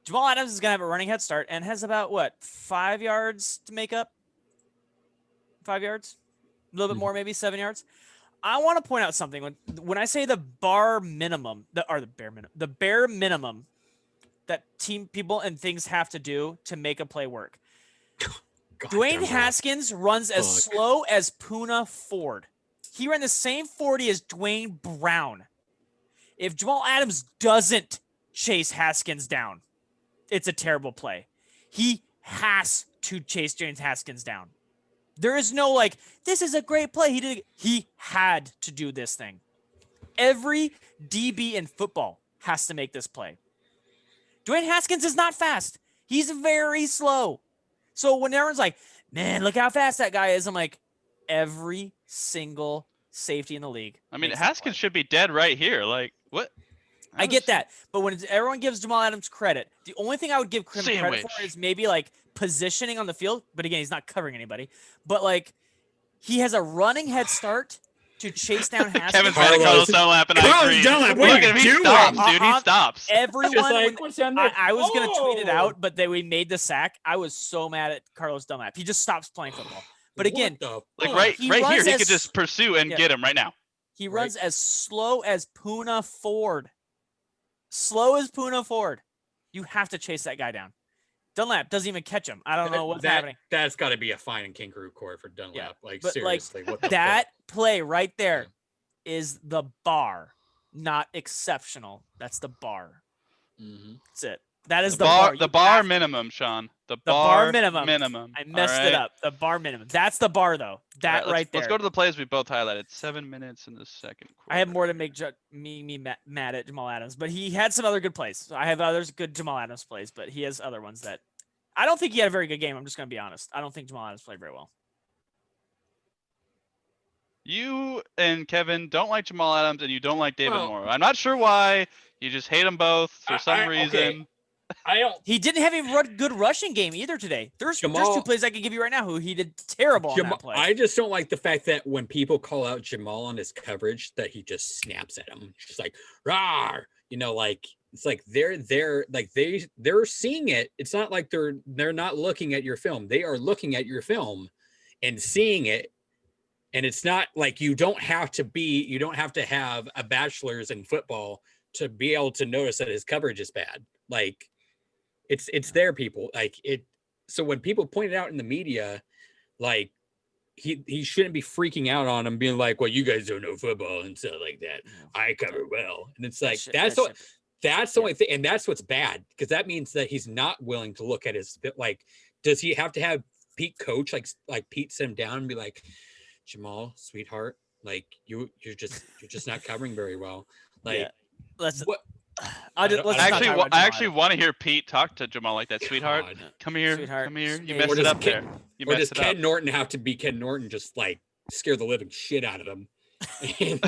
Jamal Adams is gonna have a running head start and has about 5 yards to make up. 5 yards, a little bit more, maybe 7 yards. I want to point out something when I say the bare minimum that team people and things have to do to make a play work. God, Dwayne Haskins runs as slow as Poona Ford. He ran the same 40 as Dwayne Brown. If Jamal Adams doesn't chase Haskins down, it's a terrible play. He has to chase James Haskins down. There is no this is a great play. He had to do this thing. Every DB in football has to make this play. Dwayne Haskins is not fast. He's very slow. So when everyone's like, man, look how fast that guy is, I'm like, every single safety in the league. I mean, Haskins should be dead right here. Like, what? I get that. But when everyone gives Jamal Adams credit, the only thing I would give him credit for is maybe positioning on the field. But again, he's not covering anybody. But he has a running head start to chase down Haskins. Kevin's mad at Carlos Dunlap, and I agree. Dunlap, Look at him, he doing? stops, dude. He stops. Everyone, what's down there? I was going to tweet it out, but we made the sack. I was so mad at Carlos Dunlap. He just stops playing football. But again, right here, he could just pursue and get him right now. He runs as slow as Poona Ford. Slow as Poona Ford. You have to chase that guy down. Dunlap doesn't even catch him. I don't know what's happening. That's got to be a fine and kangaroo court for Dunlap. But seriously, what the that play right there is the bar, not exceptional. That's the bar. Mm-hmm. That's it. That is the bar. The bar minimum, Sean. The bar minimum. I messed it up. The bar minimum. That's the bar, though. That right there. Let's go to the plays we both highlighted. 7 minutes in the second quarter. I have more to make me mad at Jamal Adams, but he had some other good plays. So I have others good Jamal Adams plays, but he has other ones that I don't think he had a very good game. I'm just going to be honest. I don't think Jamal Adams played very well. You and Kevin don't like Jamal Adams, and you don't like David Moore. I'm not sure why. You just hate them both for some reason. Okay. I don't. He didn't have a good rushing game either today. There's 2 plays I can give you right now who he did terrible on that play. I just don't like the fact that when people call out Jamal on his coverage, that he just snaps at him, just like "rawr," it's like they're seeing it. It's not like they're not looking at your film. They are looking at your film and seeing it. And it's not like you don't have to have a bachelor's in football to be able to notice that his coverage is bad. It's there, people. So when people point it out in the media, he shouldn't be freaking out on him, being like, well, you guys don't know football and stuff like that. I cover well. And it's like, that's the only thing. And that's what's bad, because that means that he's not willing to look at his, does he have to have Pete coach, like Pete sit him down and be like, Jamal, sweetheart, you're just not covering very well. Let's what? I actually want to hear Pete talk to Jamal like that. Sweetheart, come here. Sweetheart. Come here. You messed it up there. Or does Ken Norton have to be Ken Norton, just scare the living shit out of him? And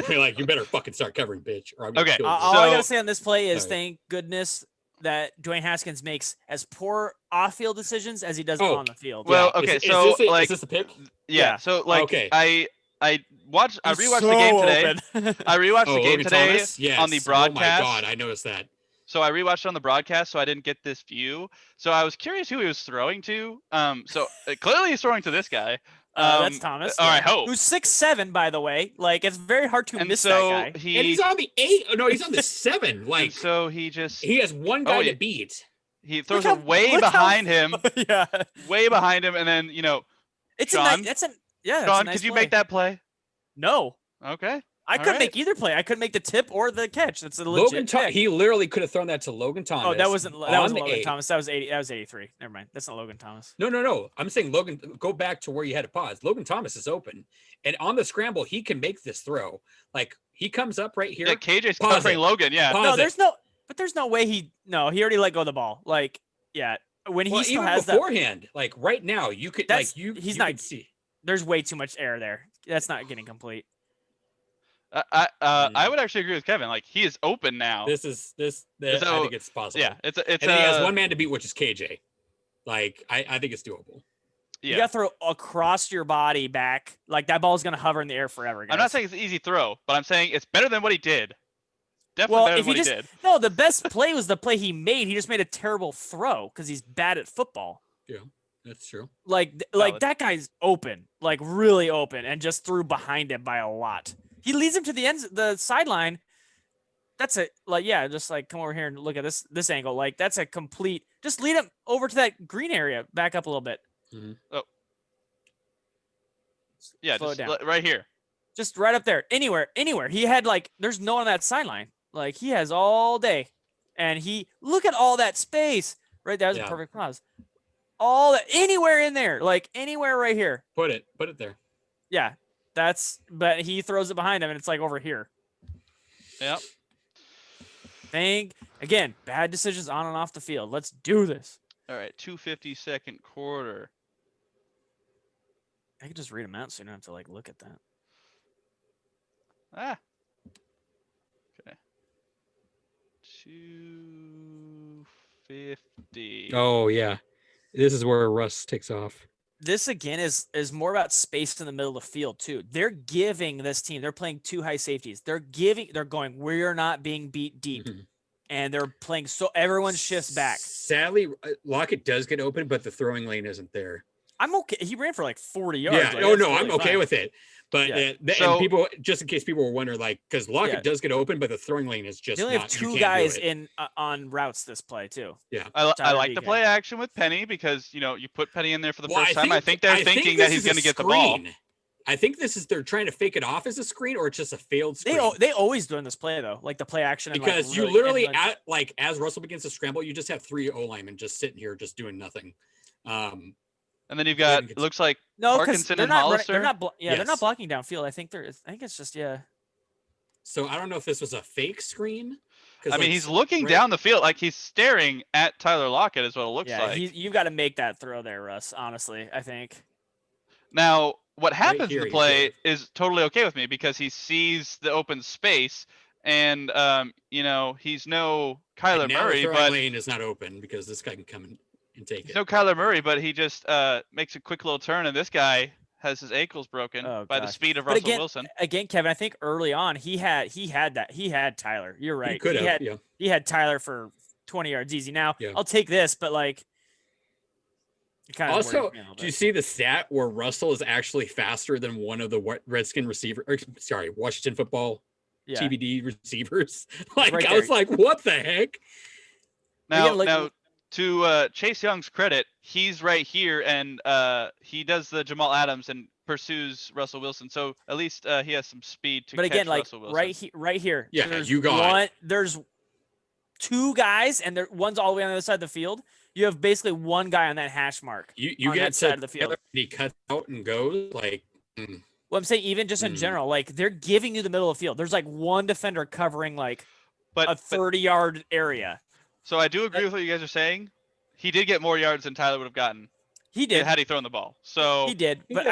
be like, you better fucking start covering, bitch. Or I'm gonna kill you. All I gotta say on this play is thank goodness that Dwayne Haskins makes as poor off-field decisions as he does on the field. Well, okay, is this a pick? Yeah. So okay. I rewatched the game today. I rewatched the game today on the broadcast. Oh my god, I noticed that. So I rewatched it on the broadcast, so I didn't get this view. So I was curious who he was throwing to. So clearly he's throwing to this guy. That's Thomas. Or I hope. Who's 6'7", by the way. It's very hard to miss that guy. And he's on the 8. Oh, no, he's on the 7. So he has one guy to beat. He throws it way behind him. Yeah. Way behind him, and then it's Sean, Sean, could you make that play? No. Okay. I couldn't make either play. I couldn't make the tip or the catch. That's a legit pick. He literally could have thrown that to Logan Thomas. Oh, that wasn't Logan Thomas. That was 83. Never mind. That's not Logan Thomas. No. I'm saying Logan. Go back to where you had to pause. Logan Thomas is open, and on the scramble, he can make this throw. He comes up right here. Yeah, KJ's covering Logan. Yeah. No, there's no way he already let go of the ball. When he still even has beforehand, right now, you could he's not see. There's way too much air there. That's not getting complete. I would actually agree with Kevin. Like, he is open now. I So, think it's possible. yeah, it's And then he has one man to beat, which is KJ. Like, I think it's doable. You got to throw across your body back. Like, that ball's going to hover in the air forever, guys. I'm not saying it's an easy throw, but I'm saying it's better than what he did. Definitely better than what he did. No, the best play was the play he made. He just made a terrible throw because he's bad at football. Yeah, that's true. Like that guy's open, like really open, and just threw behind him by a lot. He leads him to the sideline. That's just like come over here and look at this angle. Like, that's a complete. Just lead him over to that green area. Back up a little bit. Mm-hmm. Oh, yeah, Slow just right here. Just right up there. Anywhere. He had there's no one on that sideline. Like, he has all day, and look at all that space right there. That was a perfect pause. All that, anywhere in there, like anywhere right here. Put it there. Yeah, but he throws it behind him, and it's like over here. Yep. Again, bad decisions on and off the field. Let's do this. All right, 2:52 quarter. I could just read them out so you don't have to look at that. Okay. 2:50. Oh yeah, this is where Russ takes off. This again is more about space in the middle of the field too. They're giving this team. They're playing two high safeties. They're going. We're not being beat deep, and they're playing so everyone shifts back. Sadly, Lockett does get open, but the throwing lane isn't there. I'm okay. He ran for 40 yards. Yeah. I'm okay with it. But and people, just in case people were wondering, because Lockett does get open, but the throwing lane is just. They only have two guys on routes this play too. Yeah, I like the play action with Penny because you put Penny in there for the first time. I think they're thinking that he's going to get the ball. I think they're trying to fake it off as a screen, or it's just a failed screen. They always doing this play though, like the play action. Because you literally as Russell begins to scramble, you just have three O linemen just sitting here, just doing nothing. And then you've got it looks like Parkinson and Hollister. They're not blocking downfield. I think it's just So I don't know if this was a fake screen. I mean, he's looking down the field, like he's staring at Tyler Lockett, is what it looks like. You've got to make that throw there, Russ. Honestly, I think. Now, what happens in the play is totally okay with me because he sees the open space, and he's no Kyler Murray, but lane is not open because this guy can come and take it. No Kyler Murray, but he just makes a quick little turn, and this guy has his ankles broken by the speed of Russell Wilson. Again, Kevin, I think early on he had Tyler. You're right. He had Tyler for 20 yards easy. Now I'll take this, but also, do you see the stat where Russell is actually faster than one of the Washington football TBD receivers? I was like, what the heck? Now. To Chase Young's credit, he's right here, and he does the Jamal Adams and pursues Russell Wilson. So at least he has some speed to catch Russell Wilson. Right here. Yeah, you got it. There's two guys, and one's all the way on the other side of the field. You have basically one guy on that hash mark. You get that side of the field. He cuts out and goes Well, I'm saying even just in general, they're giving you the middle of the field. There's one defender covering a 30-yard area. So I do agree with what you guys are saying. He did get more yards than Tyler would have gotten. He did. Had he thrown the ball. So he did. But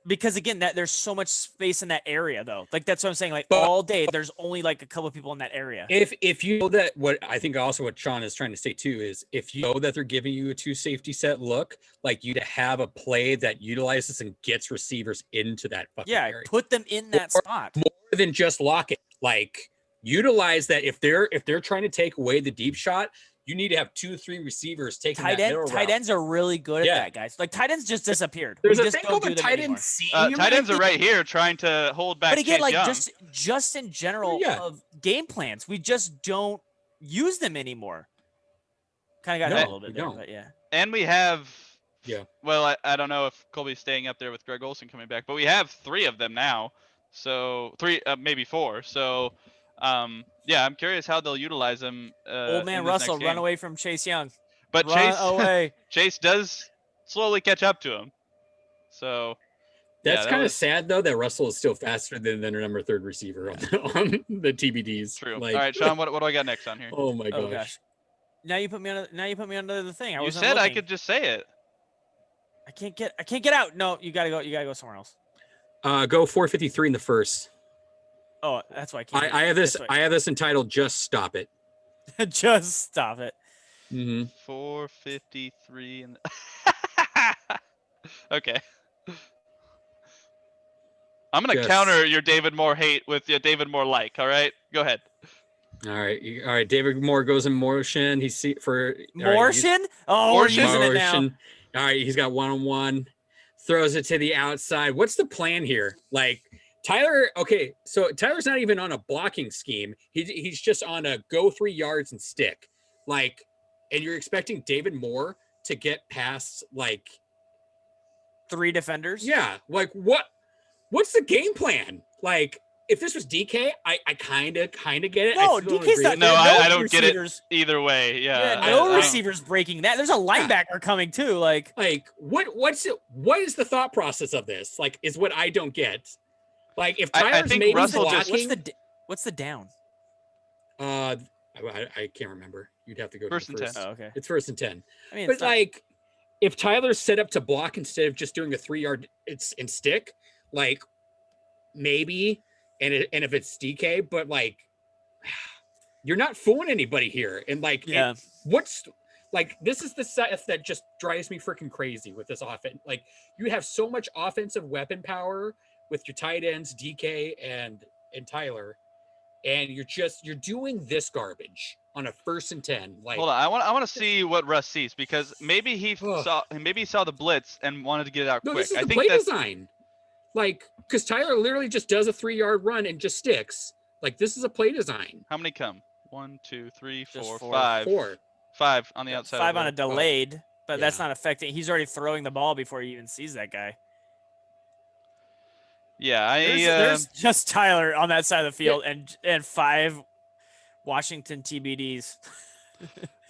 because again, there's so much space in that area though. That's what I'm saying. All day, there's only a couple of people in that area. If you know that, what I think also what Sean is trying to say too is if you know that they're giving you a two safety set look, you to have a play that utilizes and gets receivers into that fucking area. Put them in that spot. More than just lock it. Utilize that if they're trying to take away the deep shot, you need to have 2-3 receivers taking that middle route. Tight ends are really good at that, guys. Tight ends just disappeared. There's a thing called the tight end seam. Tight ends are right here trying to hold back. But again, Chase Young. just in general of game plans, we just don't use them anymore. Kind of got a little bit there, but yeah. And we have. Yeah. Well, I don't know if Colby's staying up there with Greg Olsen coming back, but we have 3 of them now. So 3, maybe 4. So. I'm curious how they'll utilize him. Old man Russell, run away from Chase Young. But Chase does slowly catch up to him. So that's kind of sad though that Russell is still faster than their number 3 receiver on the TBDs. True. All right, Sean, what do I got next on here? Oh my gosh. Now you put me on the thing. You said I could just say it. I can't get out. No, you gotta go somewhere else. Go 4:53 in the first. Oh, that's why I can't. I have this. That's why- I have this entitled "Just Stop It." Just stop it. Mm-hmm. 453 and okay. I'm gonna Just- counter your David Moore hate with your David Moore like. All right, go ahead. All right. David Moore goes in motion. He's for Motion? Oh, we're Motion? using it now. motion. All right, he's got 1-on-1. Throws it to the outside. What's the plan here? Like Tyler. Okay, so Tyler's not even on a blocking scheme. He's just on a go 3 yards and stick. Like, and you're expecting David Moore to get past like 3 defenders. yeah. Like what's the game plan? Like if this was DK, I kind of get it. No, I still don't DK's agree not. with No, it. I don't get it. receivers. Either way, yeah. Yeah, no I- receivers breaking that. There's a linebacker coming too. Like, What is the thought process of this? Like, is what I don't get. Like, if I Tyler's think maybe Russell blocking, just- what's the down? I can't remember. You'd have to go First to and the 10. first. Oh, okay. It's 1st and 10. I mean, But it's not- like, if Tyler's set up to block instead of just doing a 3-yard it's and stick, like maybe, and if it's DK, but like, you're not fooling anybody here. And like, yeah, what's like this is the stuff that just drives me freaking crazy with this offense. Like you have so much offensive weapon power with your tight ends, DK and Tyler, and you're doing this garbage on a 1st and 10. Like Hold on, I want to see what Russ sees because maybe he saw the blitz and wanted to get it out no, quick. this is I the think play that's design. Like because Tyler literally just does a 3-yard run and just sticks. Like this is a play design. how many come? 1, 2, 3, Just 4, four. 5. 4. 5 on the outside. 5 of on a the- delayed, but that's Yeah. not affecting. He's already throwing the ball before he even sees that guy. Yeah, There's just Tyler on that side of the field and 5 Washington TBDs.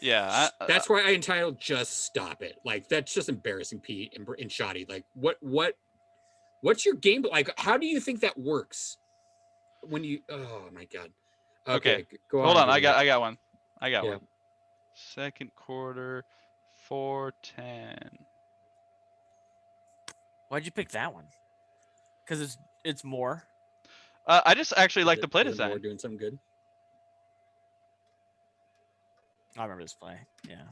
yeah. That's why I entitled "Just Stop It." Like that's just embarrassing, Pete and Shoddy. Like what's your game? Like how do you think that works? When you oh my god. Okay, go hold on. I David. got one. I got Yeah. one. Second quarter, 4:10. Why'd you pick that one? Because it's more. I just actually like Is the it- play is it design. Moore doing something good. I remember this play. Yeah.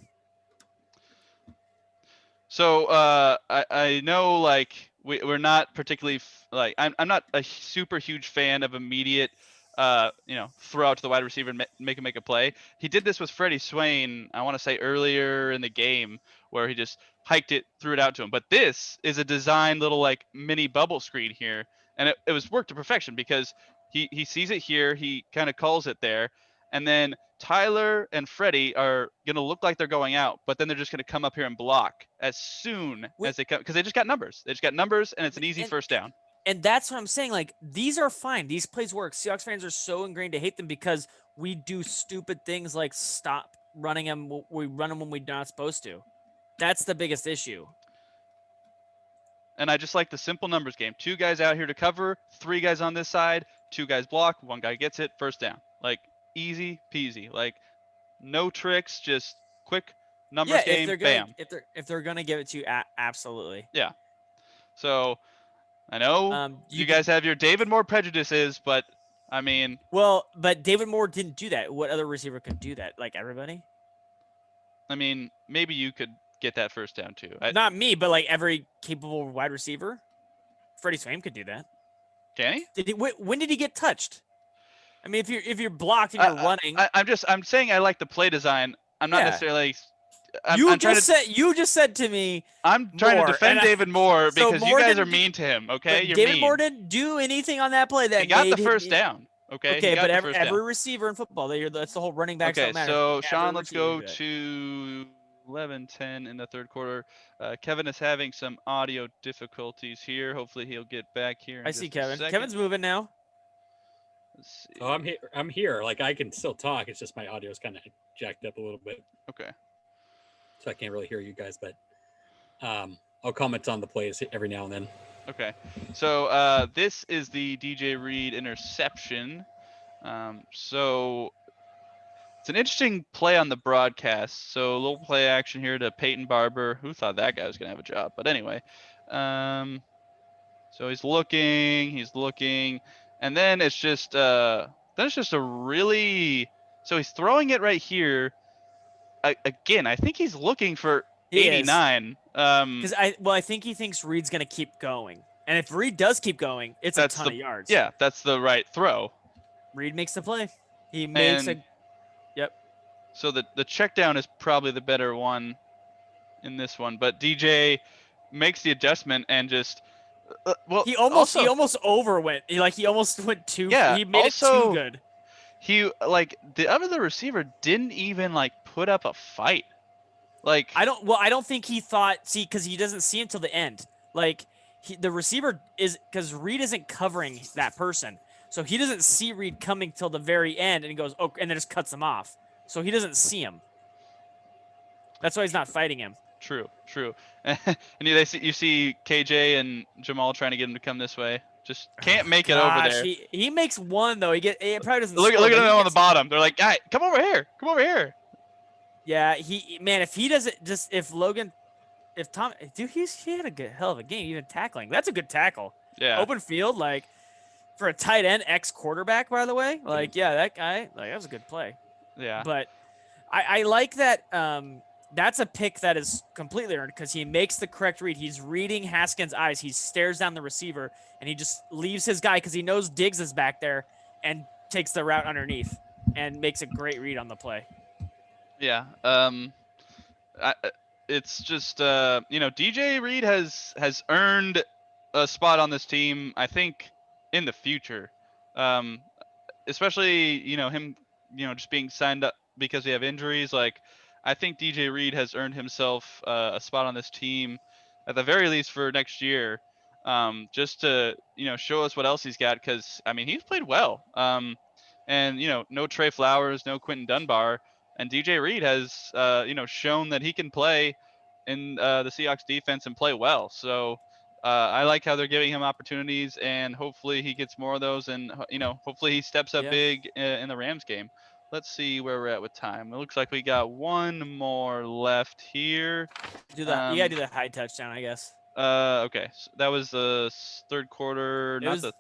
So I know like we're not particularly like I'm not a super huge fan of immediate throw out to the wide receiver and make him make a play. He did this with Freddie Swain, I want to say earlier in the game where he just hiked it, threw it out to him. But this is a designed little like mini bubble screen here, and it was worked to perfection because he sees it here, he kind of calls it there, and then Tyler and Freddie are going to look like they're going out, but then they're just going to come up here and block as soon as they come because they just got numbers. They just got numbers, and it's an easy first down. And that's what I'm saying. Like, these are fine. These plays work. Seahawks fans are so ingrained to hate them because we do stupid things like stop running them. We run them when we're not supposed to. That's the biggest issue. And I just like the simple numbers game. 2 guys out here to cover, 3 guys on this side, 2 guys block, 1 guy gets it, first down. Like, easy peasy. Like, no tricks, just quick numbers Yeah, game, bam. if they're gonna give it to you, absolutely. So, I know you guys have your David Moore prejudices, but I mean, Well, but David Moore didn't do that. What other receiver could do that? Like everybody? maybe you could get that first down too. Not me, but like every capable wide receiver. Freddie Swain could do that. Can he? When did he get touched? I mean, if you're blocked and you're running, I'm saying I like the play design. I'm not Yeah. necessarily. you just said to me, I'm trying Moore, to defend and David Moore so because Moore you guys are didn't mean to him. Okay, but you're David mean. Moore didn't do anything on that play that He got the made first him, down. Okay. He Okay, got but the every first down. receiver in football, that's the whole running backs Okay, don't matter. so Every Sean, let's receiver go do that. to 11:10 in the third quarter. Kevin is having some audio difficulties here. Hopefully he'll get back here. In I see just a Kevin. second. Kevin's moving now. Let's see. Oh, I'm here. I'm here. Like I can still talk. It's just my audio is kind of jacked up a little bit, Okay. so I can't really hear you guys. But I'll comment on the plays every now and then. Okay. So this is the DJ Read interception. So it's an interesting play on the broadcast. So a little play action here to Peyton Barber. Who thought that guy was gonna have a job? But anyway, so he's looking, And then it's just a really, so he's throwing it right here. Again, I think he's looking for He 89. Because I think he thinks Reed's gonna keep going, and if Reed does keep going, it's a ton of yards. Yeah, that's the right throw. Reed makes the play. He makes And Yep. so the check down is probably the better one in this one, but DJ makes the adjustment and just He almost overwent. He almost went too. Yeah, He made it too good. He the other receiver didn't even put up a fight. I don't think he thought. See, because he doesn't see until the end. The receiver is because Reed isn't covering that person, so he doesn't see Reed coming till the very end, and he goes, oh, and then just cuts him off. So he doesn't see him. That's why he's not fighting him. True. And you see KJ and Jamal trying to get him to come this way. Just can't make it over there. He makes one though. It probably doesn't. Look at him on the bottom. They're like, "Guy, come over here." Yeah, if he doesn't if Tom, dude, he had a hell of a game, even tackling. That's a good tackle. Yeah. Open field, for a tight end, ex-quarterback, by the way. Yeah, that guy, that was a good play. Yeah. But I like that. That's a pick that is completely earned because he makes the correct read. He's reading Haskins' eyes. He stares down the receiver, and he just leaves his guy because he knows Diggs is back there and takes the route underneath and makes a great read on the play. Yeah. It's just DJ Reed has earned a spot on this team, I think, in the future. Especially him just being signed up because we have injuries. I think DJ Reed has earned himself a spot on this team at the very least for next year, just to show us what else he's got, because he's played well, and no Trey Flowers, no Quentin Dunbar, and DJ Reed has shown that he can play in the Seahawks defense and play well. So I like how they're giving him opportunities, and hopefully he gets more of those, and hopefully he steps up big in the Rams game. Let's see where we're at with time. It looks like we got one more left here. You gotta do the high touchdown, I guess. Okay. So that was the third quarter, not the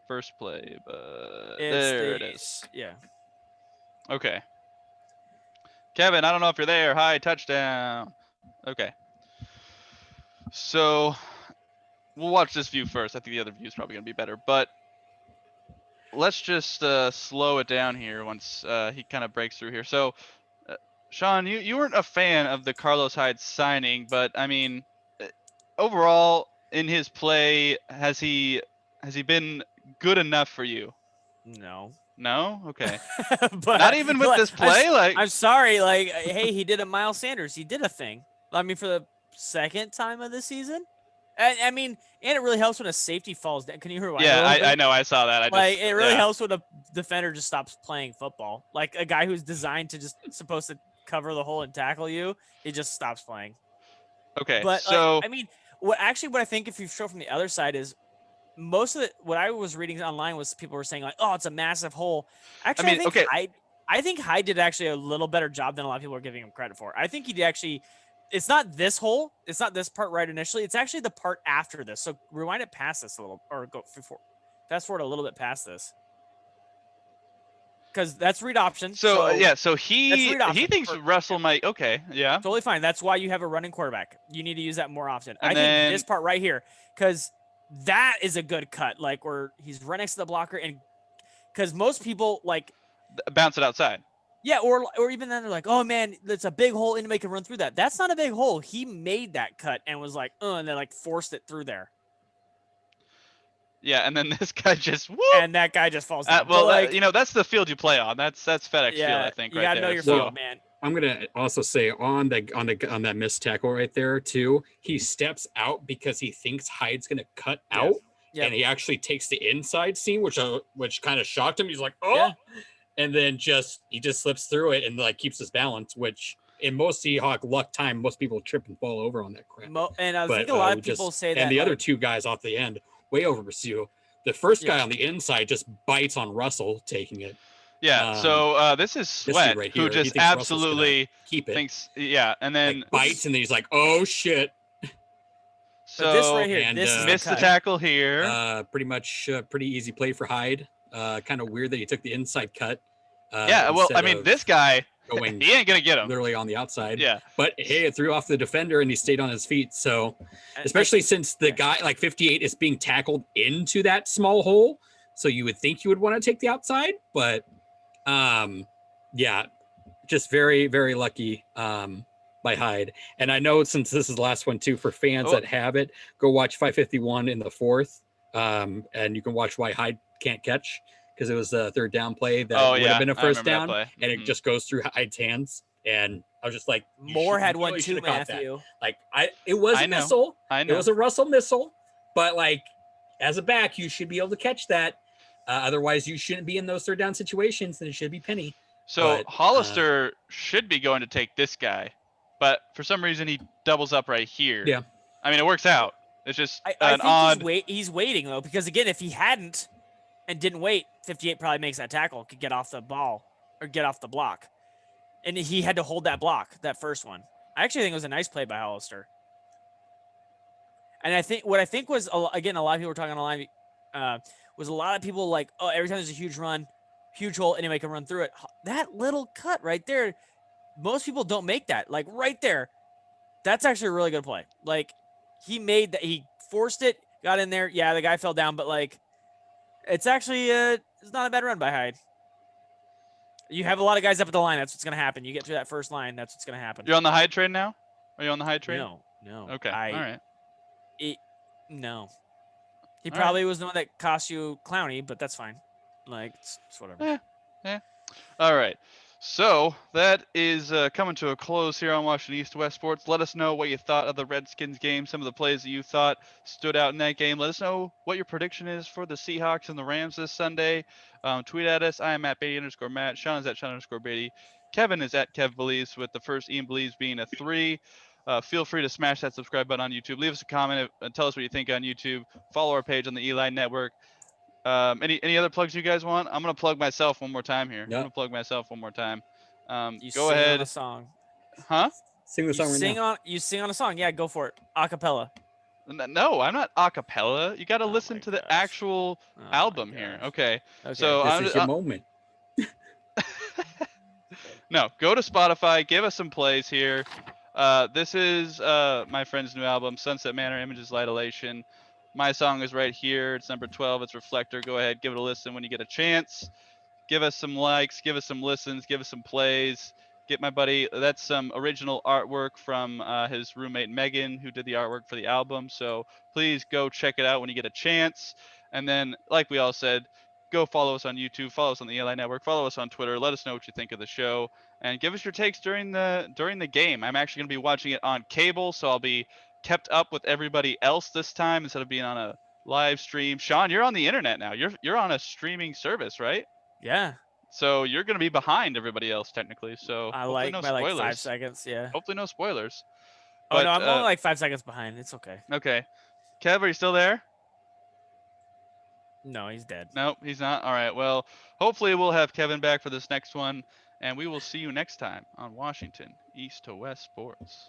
first play, but there it is. Yeah. Okay. Kevin, I don't know if you're there. High touchdown. Okay. So we'll watch this view first. I think the other view is probably going to be better, but let's just slow it down here once he kind of breaks through here. So, Sean, you weren't a fan of the Carlos Hyde signing, but overall in his play, has he been good enough for you? No. No? Okay. But not even with this play? I'm sorry. Hey, he did a Miles Sanders. He did a thing. For the second time of the season. And it really helps when a safety falls down. Can you hear? Yeah, I know. I saw that. It really helps when a defender just stops playing football. Like a guy who's designed to just supposed to cover the hole and tackle you, he just stops playing. Okay, but so what I think if you show from the other side is most of what I was reading online was people were saying oh, it's a massive hole. Actually, I think Hyde did actually a little better job than a lot of people are giving him credit for. I think he did actually. It's not this hole. It's not this part right initially. It's actually the part after this. So rewind it past this a little, or fast forward a little bit past this, because that's read option. So he thinks Russell might. Okay, yeah, totally fine. That's why you have a running quarterback. You need to use that more often. I think this part right here, because that is a good cut. Where he's right next to the blocker, and because most people bounce it outside. Yeah, or even then they're like, oh man, it's a big hole and make him run through that. That's not a big hole. He made that cut and was and then forced it through there. Yeah, and then this guy just and that guy just falls down. That's the field you play on. That's FedEx Field, I think. You gotta know your field, man. I'm gonna also say on that missed tackle right there too. He steps out because he thinks Hyde's gonna cut out, and he actually takes the inside seam, which kind of shocked him. He's like, oh. Yeah. And then he just slips through it and keeps his balance, which in most Seahawk luck time, most people trip and fall over on that crap. And I think a lot of people say that. And the other two guys off the end way over pursue. The first guy on the inside just bites on Russell taking it. Yeah. So this is Sweat, right who just absolutely keep it. Thinks, and then bites, and then he's like, oh shit. But this So right here, and, this is the missed the cut. tackle here. Pretty much pretty easy play for Hyde. Kind of weird that he took the inside cut. Yeah, well, I instead mean, of this guy, going he ain't gonna get him. literally on the outside. Yeah. But hey, it threw off the defender and he stayed on his feet. So I- especially since the guy like 58 is being tackled into that small hole, so you would think you would want to take the outside, but yeah, just very, very lucky by Hyde. And I know since this is the last one too, for fans that have it, go watch 551 in the fourth, and you can watch why Hyde can't catch, because it was a third down play that would have been a I first remember that down, play. and it just goes through Hyde's hands. And I was just like, Moore had one really too, should have caught that. Matthew. Like it was I a know. missile. I know. It was a Russell missile, but like as a back, you should be able to catch that. Otherwise, you shouldn't be in those third down situations, and it should be Penny. So But, Hollister should be going to take this guy, but for some reason he doubles up right here. Yeah. I mean, it works out. It's just I an think odd. he's waiting though, because again, if he hadn't and didn't wait, 58 probably makes that tackle, could get off the ball or get off the block, and he had to hold that block, that first one. I actually think it was a nice play by Hollister. And I think was again, a lot of people were talking online, was a lot of people like, oh, every time there's a huge run, huge hole, anybody can run through it. That little cut right there, most people don't make that. Like right there, that's actually a really good play. Like he made that, he forced it, got in there. Yeah, the guy fell down, but like it's actually it's not a bad run by Hyde. You have a lot of guys up at the line. That's what's gonna happen. You get through that first line, that's what's gonna happen. You're on the high train now? Are you on the high train? No. Okay. All right. No. He All probably was the one that cost you Clowney, but that's fine. Like it's whatever. All right. So that is coming to a close here on Washington East-West Sports. Let us know what you thought of the Redskins game, some of the plays that you thought stood out in that game. Let us know what your prediction is for the Seahawks and the Rams this Sunday. Tweet at us. I am at Beatty_Matt. Sean is at Sean_Beatty. Kevin is at Kev Believes, with the first Ian Believes being a 3. Feel free to smash that subscribe button on YouTube. Leave us a comment and tell us what you think on YouTube. Follow our page on the Eli Network. Any other plugs you guys want? I'm gonna plug myself one more time here. Yep. I'm gonna plug myself one more time. You Go sing ahead. on a song. Huh? Sing the You song right sing now. on a song. Yeah, go for it. Acapella. No, I'm not a cappella. You got to Oh listen my to the gosh. actual Oh my album here. gosh. Okay. Okay. So This is your moment. no, go to Spotify. Give us some plays here. This is my friend's new album, Sunset Manor, Images, Light Elation. My song is right here. It's number 12. It's Reflector. Go ahead, give it a listen when you get a chance. Give us some likes, give us some listens, give us some plays. Get my buddy, that's some original artwork from his roommate Megan, who did the artwork for the album. So please go check it out when you get a chance. And then, like we all said, go follow us on YouTube, follow us on the Eli Network, follow us on Twitter. Let us know what you think of the show, and give us your takes during the game. I'm actually going to be watching it on cable, so I'll be kept up with everybody else this time instead of being on a live stream. Sean, you're on the internet now. You're on a streaming service, right? Yeah. So you're going to be behind everybody else technically. So I hopefully like no by like spoilers. 5 seconds. Yeah. Hopefully no spoilers. Oh But, no, I'm only like 5 seconds behind. It's okay. Okay. Kev, are you still there? No, he's dead. Nope, he's not. All right. Well, hopefully we'll have Kevin back for this next one, and we will see you next time on Washington East to West Sports.